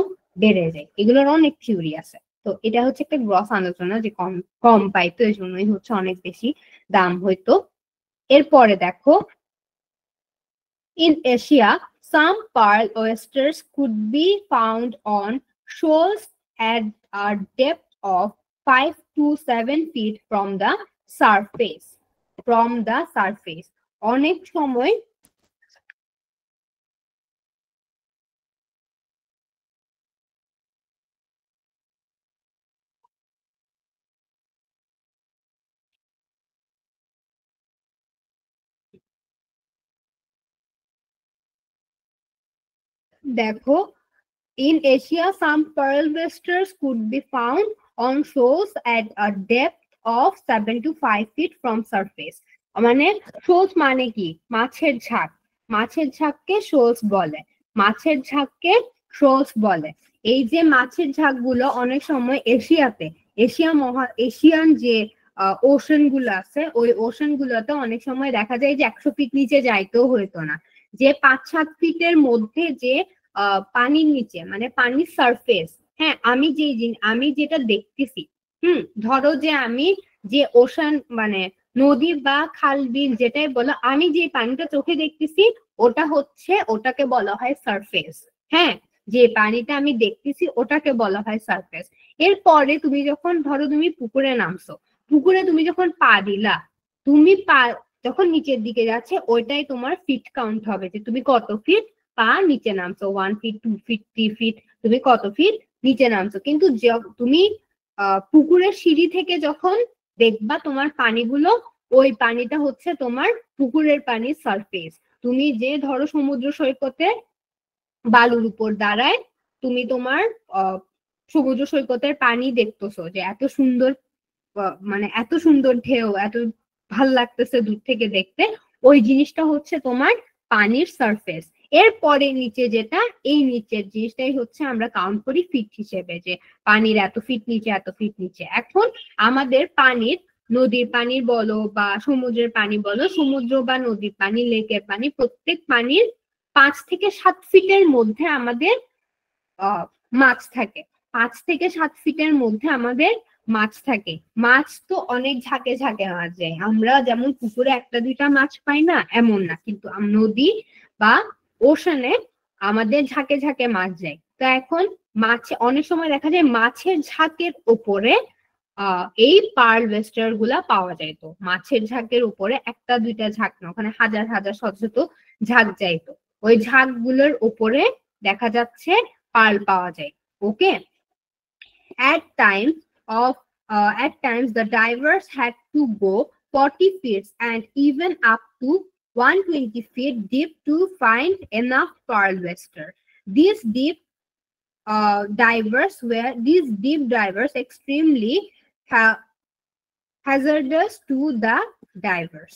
বেড়ে যায়, এগুলোর অনেক থিওরি আছে। তো এটা হচ্ছে একটা গ্রস আলোচনা যে কম কম পাইতো এই জন্যই হচ্ছে অনেক বেশি দাম হইতো। এরপরে দেখো, in Asia, some pearl oysters could be found on shoals at a depth of 5 to 7 feet from the surface. অনেক সময় দেখো, in Asia, some pearl oysters could be found on shores at a depth of 7 to 5 feet from surface. মানে shoals মানে কি? মাছের ঝাঁক, মাছের ঝাঁককে shoals বলে, মাছের ঝাঁককে shoals বলে। এই যে মাছের ঝাঁকগুলো অনেক সময় এশিয়ান যে ওশান গুলো আছে ওই ওশান গুলোতে অনেক সময় দেখা যায় যে 100 ফিট নিচে যাইতেও হইতো না, যে 5-7 ফিটের মধ্যে যে পানির নিচে মানে পানির সারফেস, হ্যাঁ, আমি যেটা দেখতেছি, ধরো যে আমি যে ওশান মানে নদী বা খাল বিল যেটাই বলো, আমি যে পানিটা চোখে দেখতেছি ওটাকে বলা হয় সারফেস, হ্যাঁ, যে পানিটা আমি দেখতেছি ওটাকে বলা হয় সারফেস। এরপরে তুমি যখন ধরো তুমি পুকুরে নামছো, পুকুরে তুমি যখন পা দিলা, তুমি পা যখন নিচের দিকে যাচ্ছে ওইটাই তোমার ফিট কাউন্ট হবে, যে তুমি কত ফিট পা নিচে নামছো, 1 ফিট 2 ফিট 3 ফিট, তুমি কত ফিট নিচে নামছো। কিন্তু তুমি পুকুরের সিঁড়ি থেকে যখন দেখবা তোমার পানিগুলো, ওই পানিটা হচ্ছে তোমার পুকুরের পানির সারফেস। তুমি যে ধরো সমুদ্র সৈকতে বালুর উপর দাঁড়ায় তুমি তোমার সমুদ্র সৈকতের পানি দেখতেছো যে এত সুন্দর, মানে এত সুন্দর ঢেউ, এত ভাল লাগতেছে দূর থেকে দেখতে, ওই জিনিসটা হচ্ছে তোমার পানির সারফেস। এরপরে নিচে যেটা, এই নিচের জিনিসটাই হচ্ছে আমরা কাউন্ট করি ফিট হিসেবে, যে পানির এত ফিট নিচে, এত ফিট নিচে। এখন আমাদের পানির, নদীর পানি বলো বা সমুদ্রের পানি বলো, সমুদ্র বা নদীর পানি, লেকের পানি, প্রত্যেক পানির 5 থেকে 7 ফিটের মধ্যে আমাদের মাছ থাকে। 5 থেকে 7 ফিটের মধ্যে আমাদের মাছ থাকে। মাছ তো অনেক ঝাঁকে ঝাঁকে মাছ যায়, আমরা যেমন পুকুরে একটা দুইটা মাছ পাই না এমন না, কিন্তু নদী বা ওশানে আমাদের ঝাঁকে ঝাঁকে মাছ যায়। তো এখন মাছ অনেক সময় দেখা যায় মাছের ঝাঁকের উপরে এই পার্ল ওয়েস্টার গুলা পাওয়া যায়। তো মাছের ঝাঁকের উপরে একটা দুইটা ঝাঁক না, ওখানে হাজার হাজার শত শত ঝাঁক যাইতো, ওই ঝাঁক গুলোর উপরে দেখা যাচ্ছে পার্ল পাওয়া যায়। ওকে, at times of at times the divers had to go 40 feet and even up to 120 feet deep to find enough pearl oyster. These deep divers extremely hazardous to the divers.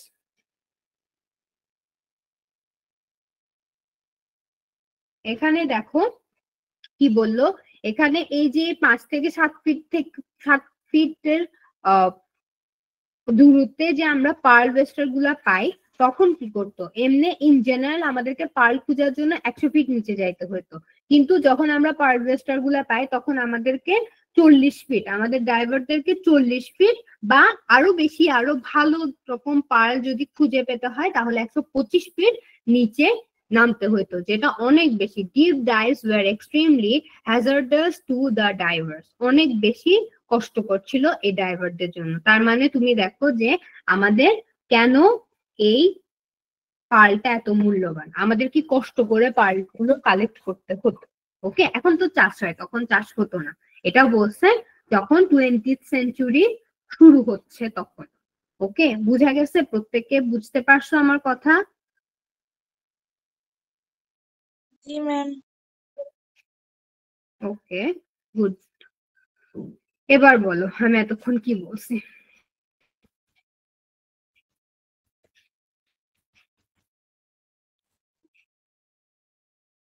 এখানে দেখো কি বললো, এখানে এই যে 5 থেকে 7 ফিট থেকে 7 ফিটের দূরত্বে যে আমরা পার্ল ওয়েস্টার গুলা পাই, তখন কি করতো, এমনি ইন জেনারেল আমাদেরকে পার্ল খোঁজার জন্য 100 ফিট নিচে যাইতে হতো, কিন্তু যখন আমরা পার্ল ওয়েস্টার গুলা পাই তখন আমাদেরকে 40 ফিট, আমাদের ড্রাইভারদেরকে 40 ফিট বা আরো বেশি, আরো ভালো রকম পার্ল যদি খুঁজে পেতে হয় তাহলে 125 ফিট নিচে নামতে হতো, যেটা অনেক বেশি। Deep dives were extremely hazardous to the divers, অনেক বেশি কষ্টকর ছিল এই ডাইভারদের জন্য। তার মানে তুমি দেখো যে আমাদের কেন এই পার্লটা এত মূল্যবান, আমাদের কি কষ্ট করে পার্লগুলো কালেক্ট করতে হতো। ওকে, এখন তো চাষ হয়, তখন চাষ হতো না, এটা বলছে যখন 20th সেঞ্চুরি শুরু হচ্ছে তখন। ওকে, বুঝা গেছে? প্রত্যেকে বুঝতে পারছো আমার কথা? জি ম্যাম। ওকে, গুড। এবার বলো আমি এতক্ষণ কি বলছি।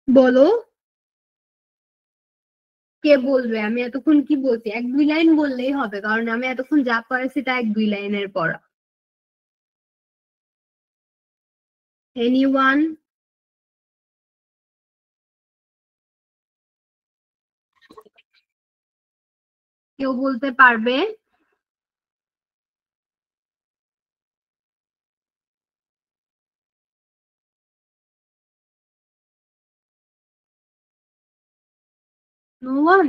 বলো, কে বলবে আমি এতক্ষণ কি বলছি? 1-2 লাইন বললেই হবে, কারণ আমি এতক্ষণ যা পড়াইছি তা 1-2 লাইনের পড়া। এনিওয়ান? কেউ বলতে পারবে? No one?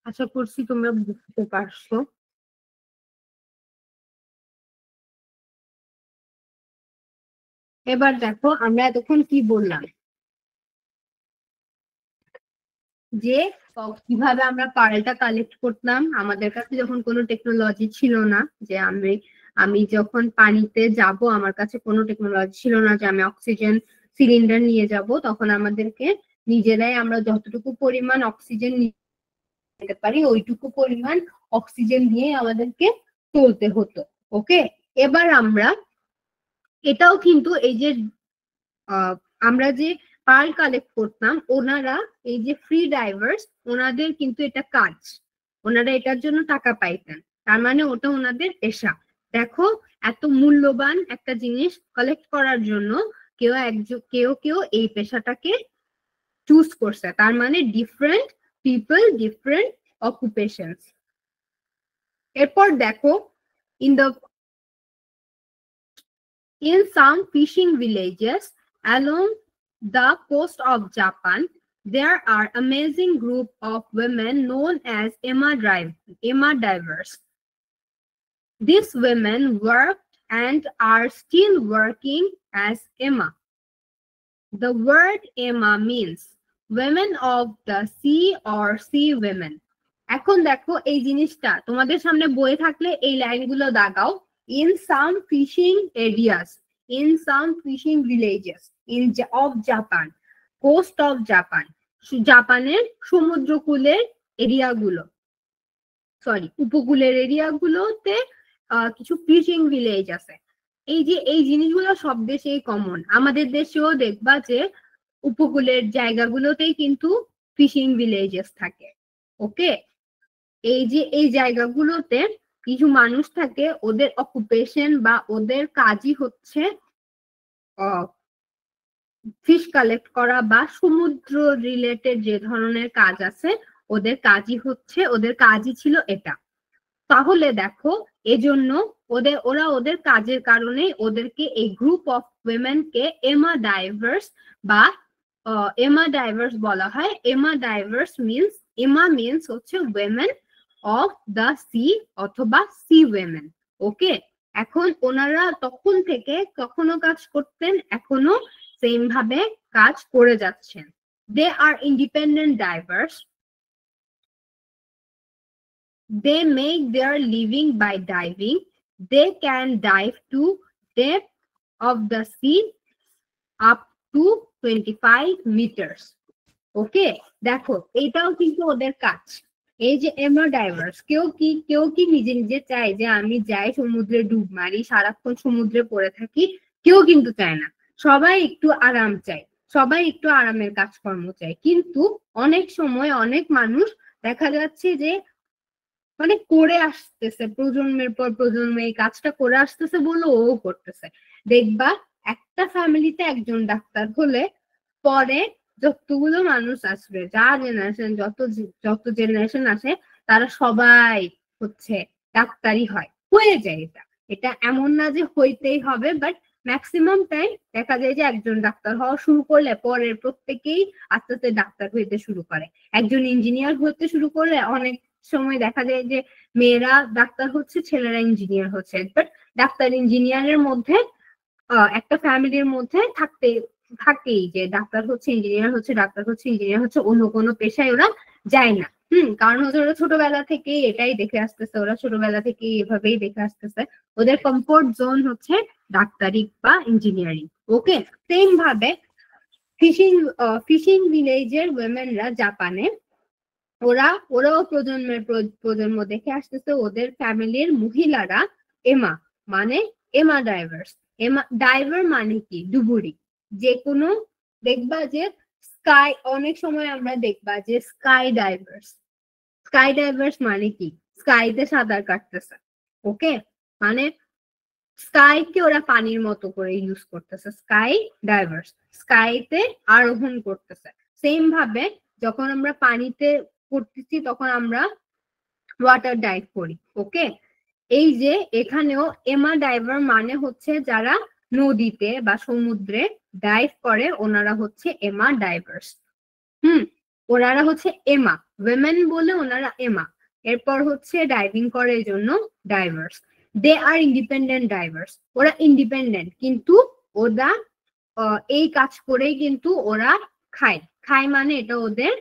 আশা করছি তোমরা বুঝতে পারছো। এবার দেখো আমরা এতক্ষণ কি বললাম, যে কিভাবে আমরা পার্লটা কালেক্ট করতাম। আমাদের কাছে যখন কোনো টেকনোলজি ছিল না, যে আমি যখন পানিতে যাব আমার কাছে কোনো টেকনোলজি ছিল না যে আমি অক্সিজেন সিলিন্ডার নিয়ে যাব, তখন আমাদেরকে নিজেরাই আমরা যতটুকু পরিমাণ অক্সিজেন নিতে পারি ওইটুকু পরিমাণ অক্সিজেন দিয়ে আমাদেরকে চলতে হতো। ওকে, এবার আমরা এটাও কিন্তু এই যে আমরা যে পার্ল কালেক্ট করতাম, ওনারা এই যে ফ্রি ডাইভার্স, ওনাদের কিন্তু এটা কাজ, ওনারা এটার জন্য টাকা পাইতেন, তার মানে ওটা ওনাদের পেশা। দেখো এত মূল্যবান একটা জিনিস কালেক্ট করার জন্য কেউ কেউ এই পেশাটাকে চুজ করছে, তার মানে ডিফারেন্ট পিপল, ডিফারেন্ট অকুপেশনস। এরপর দেখো in some fishing villages along the coast of Japan, there are amazing group of women known as Emma divers. These women worked and are still working as Emma. The word EMA means women of the sea or sea women. এখন দেখো এই জিনিসটা তোমাদের সামনে বইয়ে থাকলে এই লাইনগুলো দাগাও। In some fishing areas, in some fishing villages of Japan, coast of Japan, জাপানের সমুদ্রকূলের এরিয়াগুলো, সরি উপকূলের এরিয়াগুলোতে কিছু ফিশিং ভিলেজ আছে। এই যে এই জিনিসগুলো সব দেশেই কমন, আমাদের দেশেও দেখবা যে উপকূলের জায়গাগুলোতেই কিন্তু ফিশিং ভিলেজেস থাকে। ওকে, এই যে এই জায়গাগুলোতে কিছু মানুষ থাকে, ওদের অকুপেশন বা ওদের কাজই হচ্ছে ফিশ কালেক্ট করা বা সমুদ্র রিলেটেড যে ধরনের কাজ আছে ওদের কাজই ছিল এটা। তাহলে দেখো এজন্য ওদের কাজের কারণে ওদেরকে এই গ্রুপ অফ উইমেনকে এমা ডাইভার্স বলা হয়। এমা মিন্স হচ্ছে উইমেন অফ দ্য সি অথবা সি উইমেন। ওকে, এখন ওনারা তখন থেকে কখনো কাজ করতেন, এখনো সেম ভাবে কাজ করে যাচ্ছেন। They are independent divers. They make their living by diving. They can dive to depth of the sea up to 25 meters. ওকে, দেখো এটাও কিন্তু ওদের কাজ। এই যে এমা ডাইভার্স, কেউ কি নিজে নিজে চায় যে আমি যাই সমুদ্রে ডুব মারি, সারাক্ষণ সমুদ্রে পড়ে থাকি? কেউ কিন্তু চায় না। সবাই একটু আরাম চায়, সবাই একটু আরামের কাজকর্ম চায়। কিন্তু অনেক সময় অনেক মানুষ দেখা যাচ্ছে যে মানে করে আসতেছে, প্রজন্মের পর প্রজন্ম এই কাজটা করে আসতেছে বলে ও করতেছে। দেখবা একটা ফ্যামিলিতে একজন ডাক্তার হলে পরে যতগুলো মানুষ আসবে, যত জেনারেশন আসে, তারা সবাই হচ্ছে ডাক্তারই হয়ে যায়। এটা এমন না যে হইতেই হবে, বাট ম্যাক্সিমাম টাইম দেখা যায় যে একজন ডাক্তার হওয়া শুরু করলে পরের প্রত্যেকেই আস্তে আস্তে ডাক্তার হইতে শুরু করে। একজন ইঞ্জিনিয়ার হতে শুরু করলে অনেক সময় দেখা যায় যে মেয়েরা ডাক্তার হচ্ছে, ছেলেরা ইঞ্জিনিয়ার হচ্ছে। বাট ডাক্তার ইঞ্জিনিয়ারের মধ্যে একটা ফ্যামিলির মধ্যে থাকেই যে ডাক্তার হচ্ছে, ইঞ্জিনিয়ার হচ্ছে, ডাক্তার হচ্ছে, ইঞ্জিনিয়ার হচ্ছে, অন্য কোনো পেশায় ওরা যায় না। কারণ হচ্ছে ওরা ছোটবেলা থেকেই এটাই দেখে আসতেছে, ওরা ছোটবেলা থেকেই এভাবেই দেখে আসতেছে। ওদের কমফোর্ট জোন হচ্ছে ডাক্তারি বা ইঞ্জিনিয়ারিং। ওকে, সেম ভাবে ফিশিং ভিলেজের উইমেনরা জাপানে, ওরাও প্রজন্ম দেখে আসতেছে। ওদের ফ্যামিলির মহিলারা এমা ডাইভার্স। ডাইভার মানে কি? ডুবুরি। যে কোনো দেখবা যে অনেক সময় আমরা দেখবা যে স্কাই ডাইভার্স মানে কি? স্কাইতে সাঁতার কাটতেছে। ওকে, মানে স্কাইকে ওরা পানির মতো করে ইউজ করতেছে, স্কাই ডাইভার্স। স্কাইতে আরোহণ করতেছে। সেম ভাবে যখন আমরা পানিতে করতেছি তখন আমরা ওয়াটার ডাইভ করি। ওকে, এই যে এখানেও এমা ডাইভার মানে হচ্ছে যারা নদীতে বা সমুদ্রে ডাইভ করে, ওনারা হচ্ছে এমা ডাইভার্স। ওনারা হচ্ছে এমা উইমেন বলে ওনারা এমা। এরপর হচ্ছে ডাইভিং করে এই জন্য diverse. They are independent diverse. ওরা ইন্ডিপেন্ডেন্ট, কিন্তু ওরা এই কাজ করেই কিন্তু ওরা খায় মানে এটা ওদের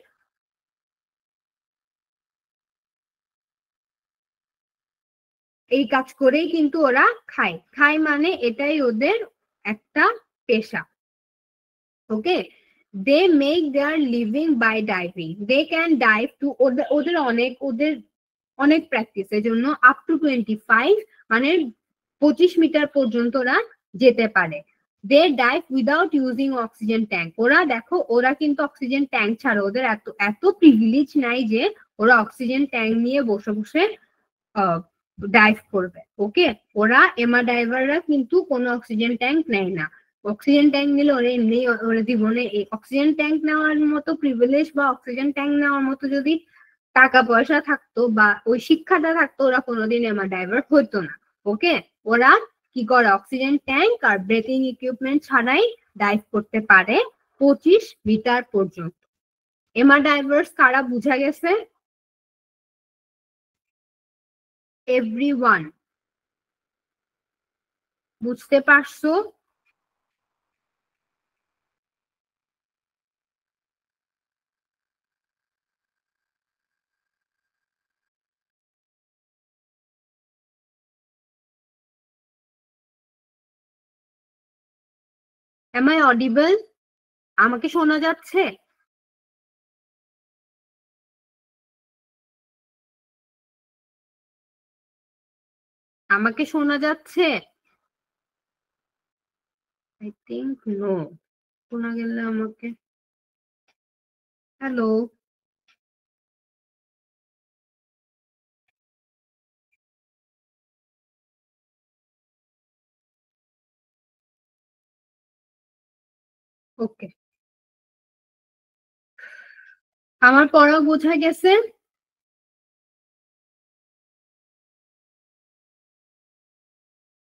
এই কাজ করেই কিন্তু ওরা খায় মানে এটাই ওদের একটা পেশা। Okay, they make their living by diving. They can dive to, ওদের অনেক প্র্যাকটিস, এর জন্য আপ টু 25 মানে 25 মিটার পর্যন্ত ওরা যেতে পারে। They dive without using oxygen tank. ওরা কিন্তু অক্সিজেন ট্যাঙ্ক ছাড়া ওদের এত প্রিভিলেজ নাই যে ওরা অক্সিজেন ট্যাঙ্ক নিয়ে বসে বসে ডাইভ করবে। ওকে, এমা ডাইভাররা কিন্তু কোনো অক্সিজেন ট্যাঙ্ক নেয় না। অক্সিজেন ট্যাঙ্ক নিলে ওরা এমনি ওরা জীবনে অক্সিজেন ট্যাঙ্ক নেওয়ার মতো প্রিভিলেজ বা অক্সিজেন ট্যাঙ্ক নেওয়ার মতো যদি টাকা পয়সা থাকতো বা ওই শিক্ষাটা থাকতো, ওরা কোনোদিন এমা ডাইভার হতো না। ওকে, ওরা কি করে? অক্সিজেন ট্যাঙ্ক আর ব্রেথিং ইকুইপমেন্ট ছাড়াই ডাইভ করতে পারে 25 মিটার পর্যন্ত। এমা ডাইভার্স কারা বুঝা গেছে? এভরিওয়ান বুঝতে পারছো? Am I audible? আমাকে শোনা যাচ্ছে? আমাকে শোনা যাচ্ছে? I think no. শোনা গেলে আমাকে হ্যালো ওকে আমার পড়া বোঝা গেছে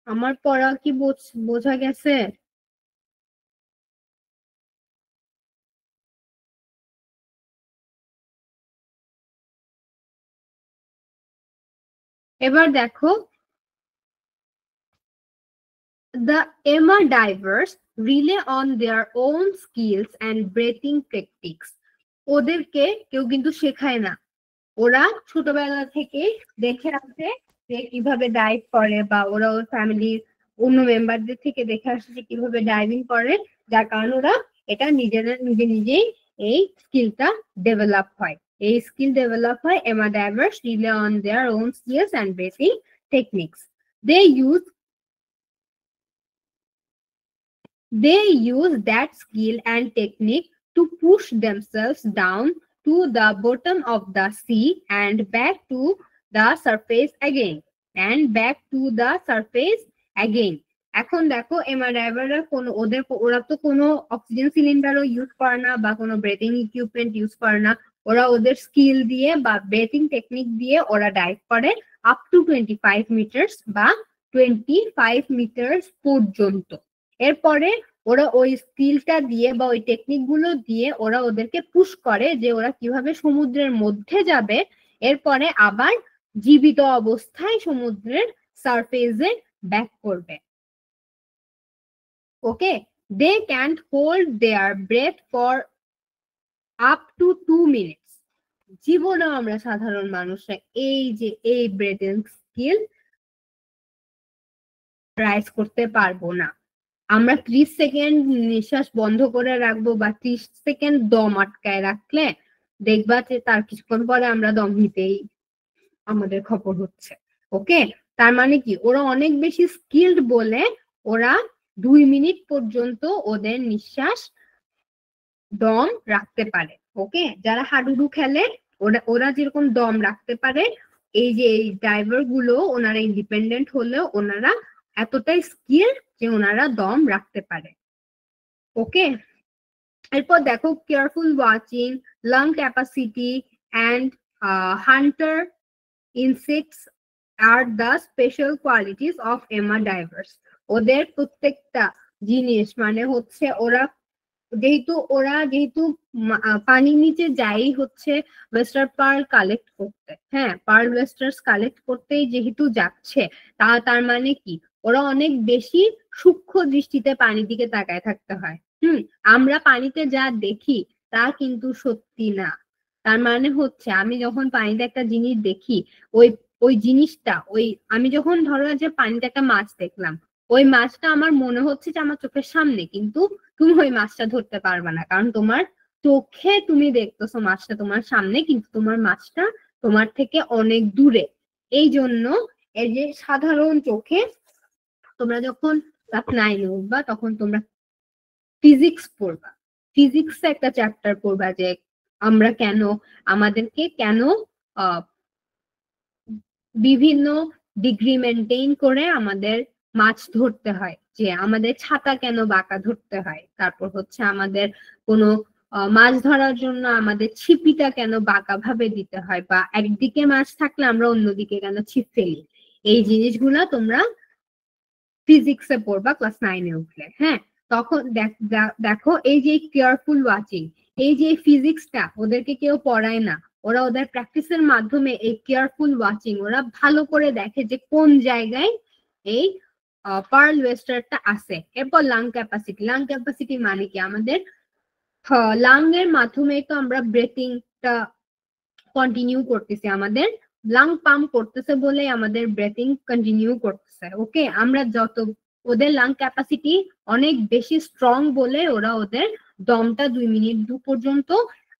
আমার পড়া কি বোঝা গেছে এবার দেখো The Emma divers rely on their own skills and breathing techniques. ওদেরকে কেউ কিন্তু শেখায় না ওরা ছোটবেলা থেকে দেখে আসে যে কিভাবে ডাইভ করে বা ওরা ওর ফ্যামিলির অন্য মেম্বারদের থেকে দেখে আসে যে কিভাবে ডাইভিং করে যার কারণে ওরা এটা নিজেই এই স্কিলটা ডেভেলপ হয় এই স্কিল ডেভেলপ হয় Emma divers rely on their own skills and breathing techniques. They use that skill and technique to push themselves down to the bottom of the sea and back to the surface again. এখন দেখো এমা ড্রাইভাররা ওরা তো কোনো oxygen সিলিন্ডারও use করে না বা কোনো breathing equipment use করে না ওরা ওদের স্কিল দিয়ে বা ব্রেথিং টেকনিক দিয়ে ওরা ডাইভ করে আপ টু 25 মিটার্স বা 25 মিটার্স পর্যন্ত এরপরে ওরা ওই স্কিলটা দিয়ে বা ওই টেকনিক গুলো দিয়ে ওরা ওদেরকে পুশ করে যে ওরা কিভাবে সমুদ্রের মধ্যে যাবে এরপরে আবার জীবিত অবস্থায় সমুদ্রের সারফেসে ব্যাক করবে okay they can't hold their breath for up to 2 minutes জীবনেও আমরা সাধারণ মানুষরা এই ব্রেথিং স্কিল রাইজ করতে পারবো না আমরা 30 সেকেন্ড নিঃশ্বাস বন্ধ করে রাখবো বা 30 সেকেন্ড দম আটকায় রাখলে দেখবা যে তার কিছুক্ষণ পরে আমরা দম নিতেই আমাদের খবর হচ্ছে ওকে তার মানে কি ওরা অনেক বেশি স্কিলড বলে ওরা 2 মিনিট পর্যন্ত ওদের নিঃশ্বাস দম রাখতে পারে ওকে যারা হাডুডু খেলে ওরা যেরকম দম রাখতে পারে এই যে এই ড্রাইভার গুলো ওনারা ইন্ডিপেন্ডেন্ট হলেও ওনারা এতটাই স্কিল যে ওনারা দম রাখতে পারে ওকে এরপর দেখো careful watching lung capacity and Hunter insects are the special qualities of Emma diverse ওদের প্রত্যেকটা জিনিস মানে হচ্ছে যেহেতু পানির নিচে যাই হচ্ছে ওয়েস্টার পার্ল কালেক্ট করতে হ্যাঁ পার্ল ওয়েস্টার্স কালেক্ট করতেই যেহেতু যাচ্ছে তার মানে কি ওরা অনেক বেশি সূক্ষ্ম দৃষ্টিতে পানির দিকে তাকায় থাকতে হয় আমরা পানিতে যা দেখি তা কিন্তু সত্যি না তার মানে হচ্ছে আমি যখন পানিতে একটা জিনিস দেখি ওই জিনিসটা আমি যখন ধরো যে পানিতে একটা মাছ দেখলাম ওই মাছটা আমার মনে হচ্ছে যে আমার চোখের সামনে কিন্তু তুমি ওই মাছটা ধরতে পারবে না কারণ তোমার চোখে তুমি দেখতেছো মাছটা তোমার সামনে কিন্তু তোমার মাছটা তোমার থেকে অনেক দূরে এই জন্য এই যে সাধারণ চোখে তোমরা যখন ক্লাস 9 উঠবা তখন তোমরা ফিজিক্স পড়বা ফিজিক্স একটা চ্যাপ্টার পড়বা যে আমাদেরকে কেন বিভিন্ন ডিগ্রি মেনটেইন করে আমাদের মাছ ধরতে হয় যে আমাদের ছাতা কেন বাঁকা ধরতে হয় তারপর হচ্ছে আমাদের কোনো মাছ ধরার জন্য আমাদের ছিপিটা কেন বাঁকা ভাবে দিতে হয় বা একদিকে মাছ থাকলে আমরা অন্যদিকে কেন ছিপ ফেলি এই জিনিসগুলা তোমরা ফিজিক্সে পড়বা ক্লাস 9 উঠলে হ্যাঁ তখন দেখো এই যে কেয়ারফুল ওয়াচিং এই যে ফিজিক্সটা ওদেরকে কেউ পড়ায় না ওরা ওদের প্র্যাকটিসের মাধ্যমে এই কেয়ারফুল ওয়াচিং ওরা ভালো করে দেখে যে কোন জায়গায় এই পার্ল ওয়েস্টারটা আছে এরপর লাং ক্যাপাসিটি মানে কি আমাদের লাং এর মাধ্যমে তো আমরা ব্রেথিংটা কন্টিনিউ করতেছি আমাদের লাং পাম্প করতেছে বলে আমাদের ব্রেথিং কন্টিনিউ করতেছে ওকে আমরা যত ওদের লাং ক্যাপাসিটি অনেক বেশি স্ট্রং বলে ওরা ওদের দমটা 2 মিনিট পর্যন্ত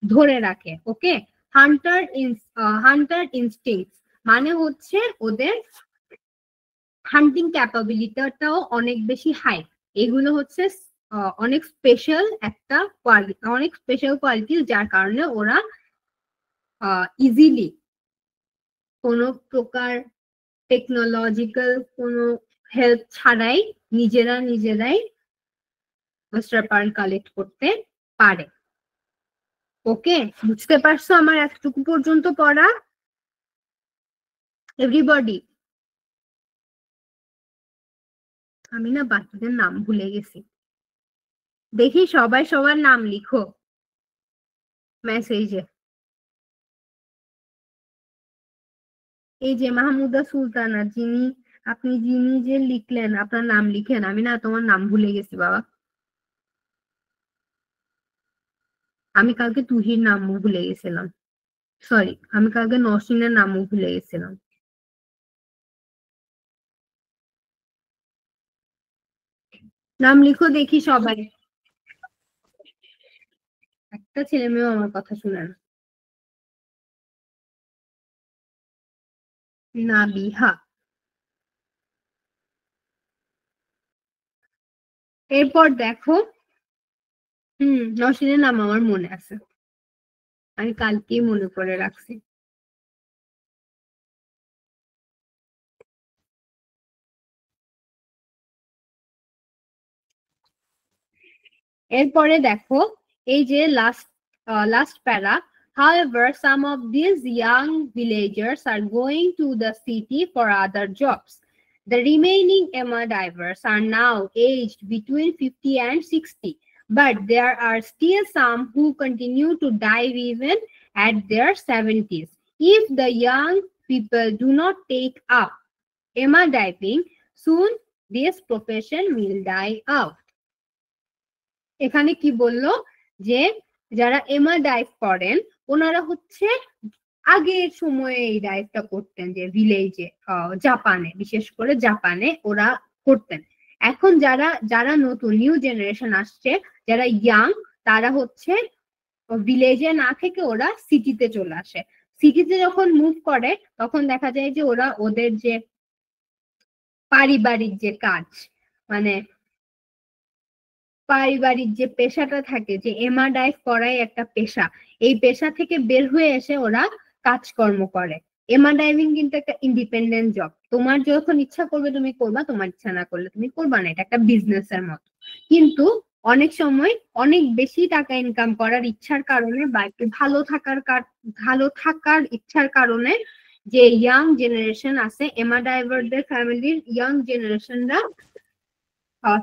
ধরে রাখে। ওকে, হান্টার ইনস্টিংক্ট মানে হচ্ছে ওদের হান্টিং ক্যাপাবিলিটিটাও অনেক বেশি হাই। এগুলো হচ্ছে অনেক স্পেশাল একটা কোয়ালিটি, অনেক স্পেশাল কোয়ালিটি, যার কারণে ওরা ইজিলি কোনো প্রকার টেকনোলজিক্যাল কোনো হেল্প ছাড়াই নিজেরাই মাস্টার পার্ল কালেক্ট করতে পারে। ওকে, বুঝতে পারছো আমার এতটুকু পর্যন্ত পড়া? এভরিবডি? আমি না বাকিদের নাম ভুলে গেছি, দেখি সবাই সবার নাম লিখো মেসেজে। এই যে মাহমুদা সুলতানা, আপনি যে লিখলেন আপনার নাম লিখেন, আমি না তোমার নাম ভুলে গেছি বাবা। আমি কালকে তুহির নামও ভুলে গেছিলাম, সরি আমি কালকে নসিনের নামও ভুলে গেছিলাম। নাম লিখো দেখি সবাই। একটা ছেলে মেয়েও আমার কথা শুনে না। নাবিহা, এরপর দেখো নসিনের নাম আমার মনে আছে, আমি কালকেই মনে করে রাখছি। এরপরে দেখো এই যে লাস্ট প্যারা, however some of these young villagers are going to the city for other jobs. The remaining Emma divers are now aged between 50 and 60, but there are still some who continue to dive even at their 70s. If the young people do not take up Emma diving, soon this profession will die out. এখানে কি বললো যে যারা এমা dive করেন ওনারা হচ্ছে আগের সময়ে এই ডাইভটা করতেন, যে ভিলেজে জাপানে, বিশেষ করে জাপানে ওরা করতেন। এখন যারা নতুন নিউ জেনারেশন আসছে, যারা ইয়াং, তারা হচ্ছে ভিলেজে না থেকে ওরা সিটিতে চলে আসে। সিটিতে যখন মুভ করে তখন দেখা যায় যে ওরা ওদের যে পারিবারিক যে কাজ, মানে পারিবারিক যে পেশাটা থাকে, যে এমা ডাইভ করাই একটা পেশা, এই পেশা থেকে বের হয়ে এসে ওরা কাজকর্ম করে। এমা ডাইভিং কিন্তু একটা ইন্ডিপেন্ডেন্ট জব, তোমার যখন ইচ্ছা করবে তুমি করবা, তোমার ইচ্ছা না করলে তুমি করবা না, এটা একটা বিজনেসের মতো। কিন্তু অনেক সময় অনেক বেশি টাকা ইনকাম করার ইচ্ছার কারণে বা একটু ভালো থাকার ইচ্ছার কারণে যে ইয়াং জেনারেশন আছে, এমা ডাইভারদের ফ্যামিলির ইয়াং জেনারেশনরা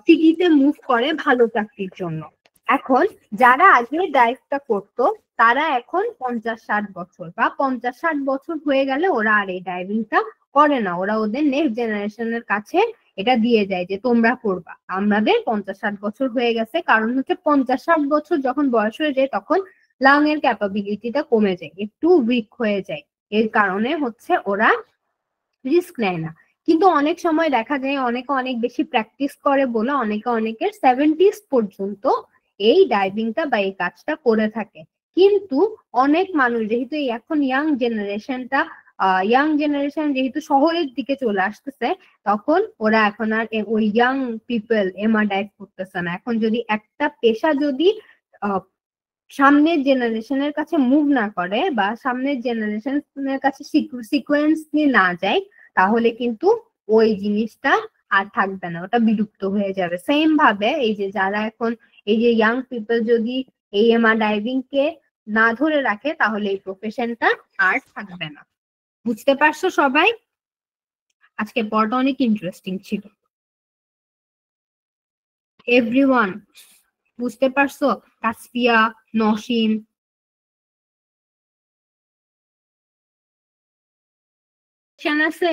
সিটিতে মুভ করে ভালো চাকরির জন্য। এখন যারা আগে ডাইভটা করতো তারা এখন 50-60 বছর বা 50-60 বছর হয়ে গেলে ওরা আর এই ডাইভিংটা করে না, ওরা ওদের নেক্সট জেনারেশনের কাছে এটা দিয়ে যায় যে তোমরা করবা, আমাদের 50-60 বছর হয়ে গেছে। কারণ হচ্ছে 50-60 বছর যখন বয়স হয়ে যায় তখন লাং এর ক্যাপাবিলিটিটা কমে যায়, একটু উইক হয়ে যায়, এর কারণে হচ্ছে ওরা রিস্ক নেয় না। কিন্তু অনেক সময় দেখা যায় অনেক বেশি প্র্যাকটিস করে বলে অনেকের 70s পর্যন্ত এই ডাইভিংটা বা এই কাজটা করে থাকে। কিন্তু অনেক মানুষ যেহেতু এখন ইয়াং জেনারেশন যেহেতু শহরের দিকে চলে আসতেছে, তখন ওরা এখন আর ওই ইয়াং পিপল এমা ডাইভ করতেছে না। এখন যদি একটা পেশা যদি সামনের জেনারেশনের কাছে মুভ না করে বা সামনের জেনারেশনের কাছে সিকোয়েন্স নিয়ে না যায়, তাহলে কিন্তু ওই জিনিসটা আর থাকবে না, ওটা বিলুপ্ত হয়ে যাবে। সেম ভাবে এই যে যারা এখন এই যে ইয়াং পিপল যদি এই এমা ডাইভিং কে না ধরে রাখে তাহলে এই প্রফেশনটা আর থাকবে না। বুঝতে পারছো সবাই? আজকে পড়াটা অনেক ইন্টারেস্টিং ছিল। এভরিওয়ান বুঝতে পারছো? তাসফিয়া, নসিন, আছে?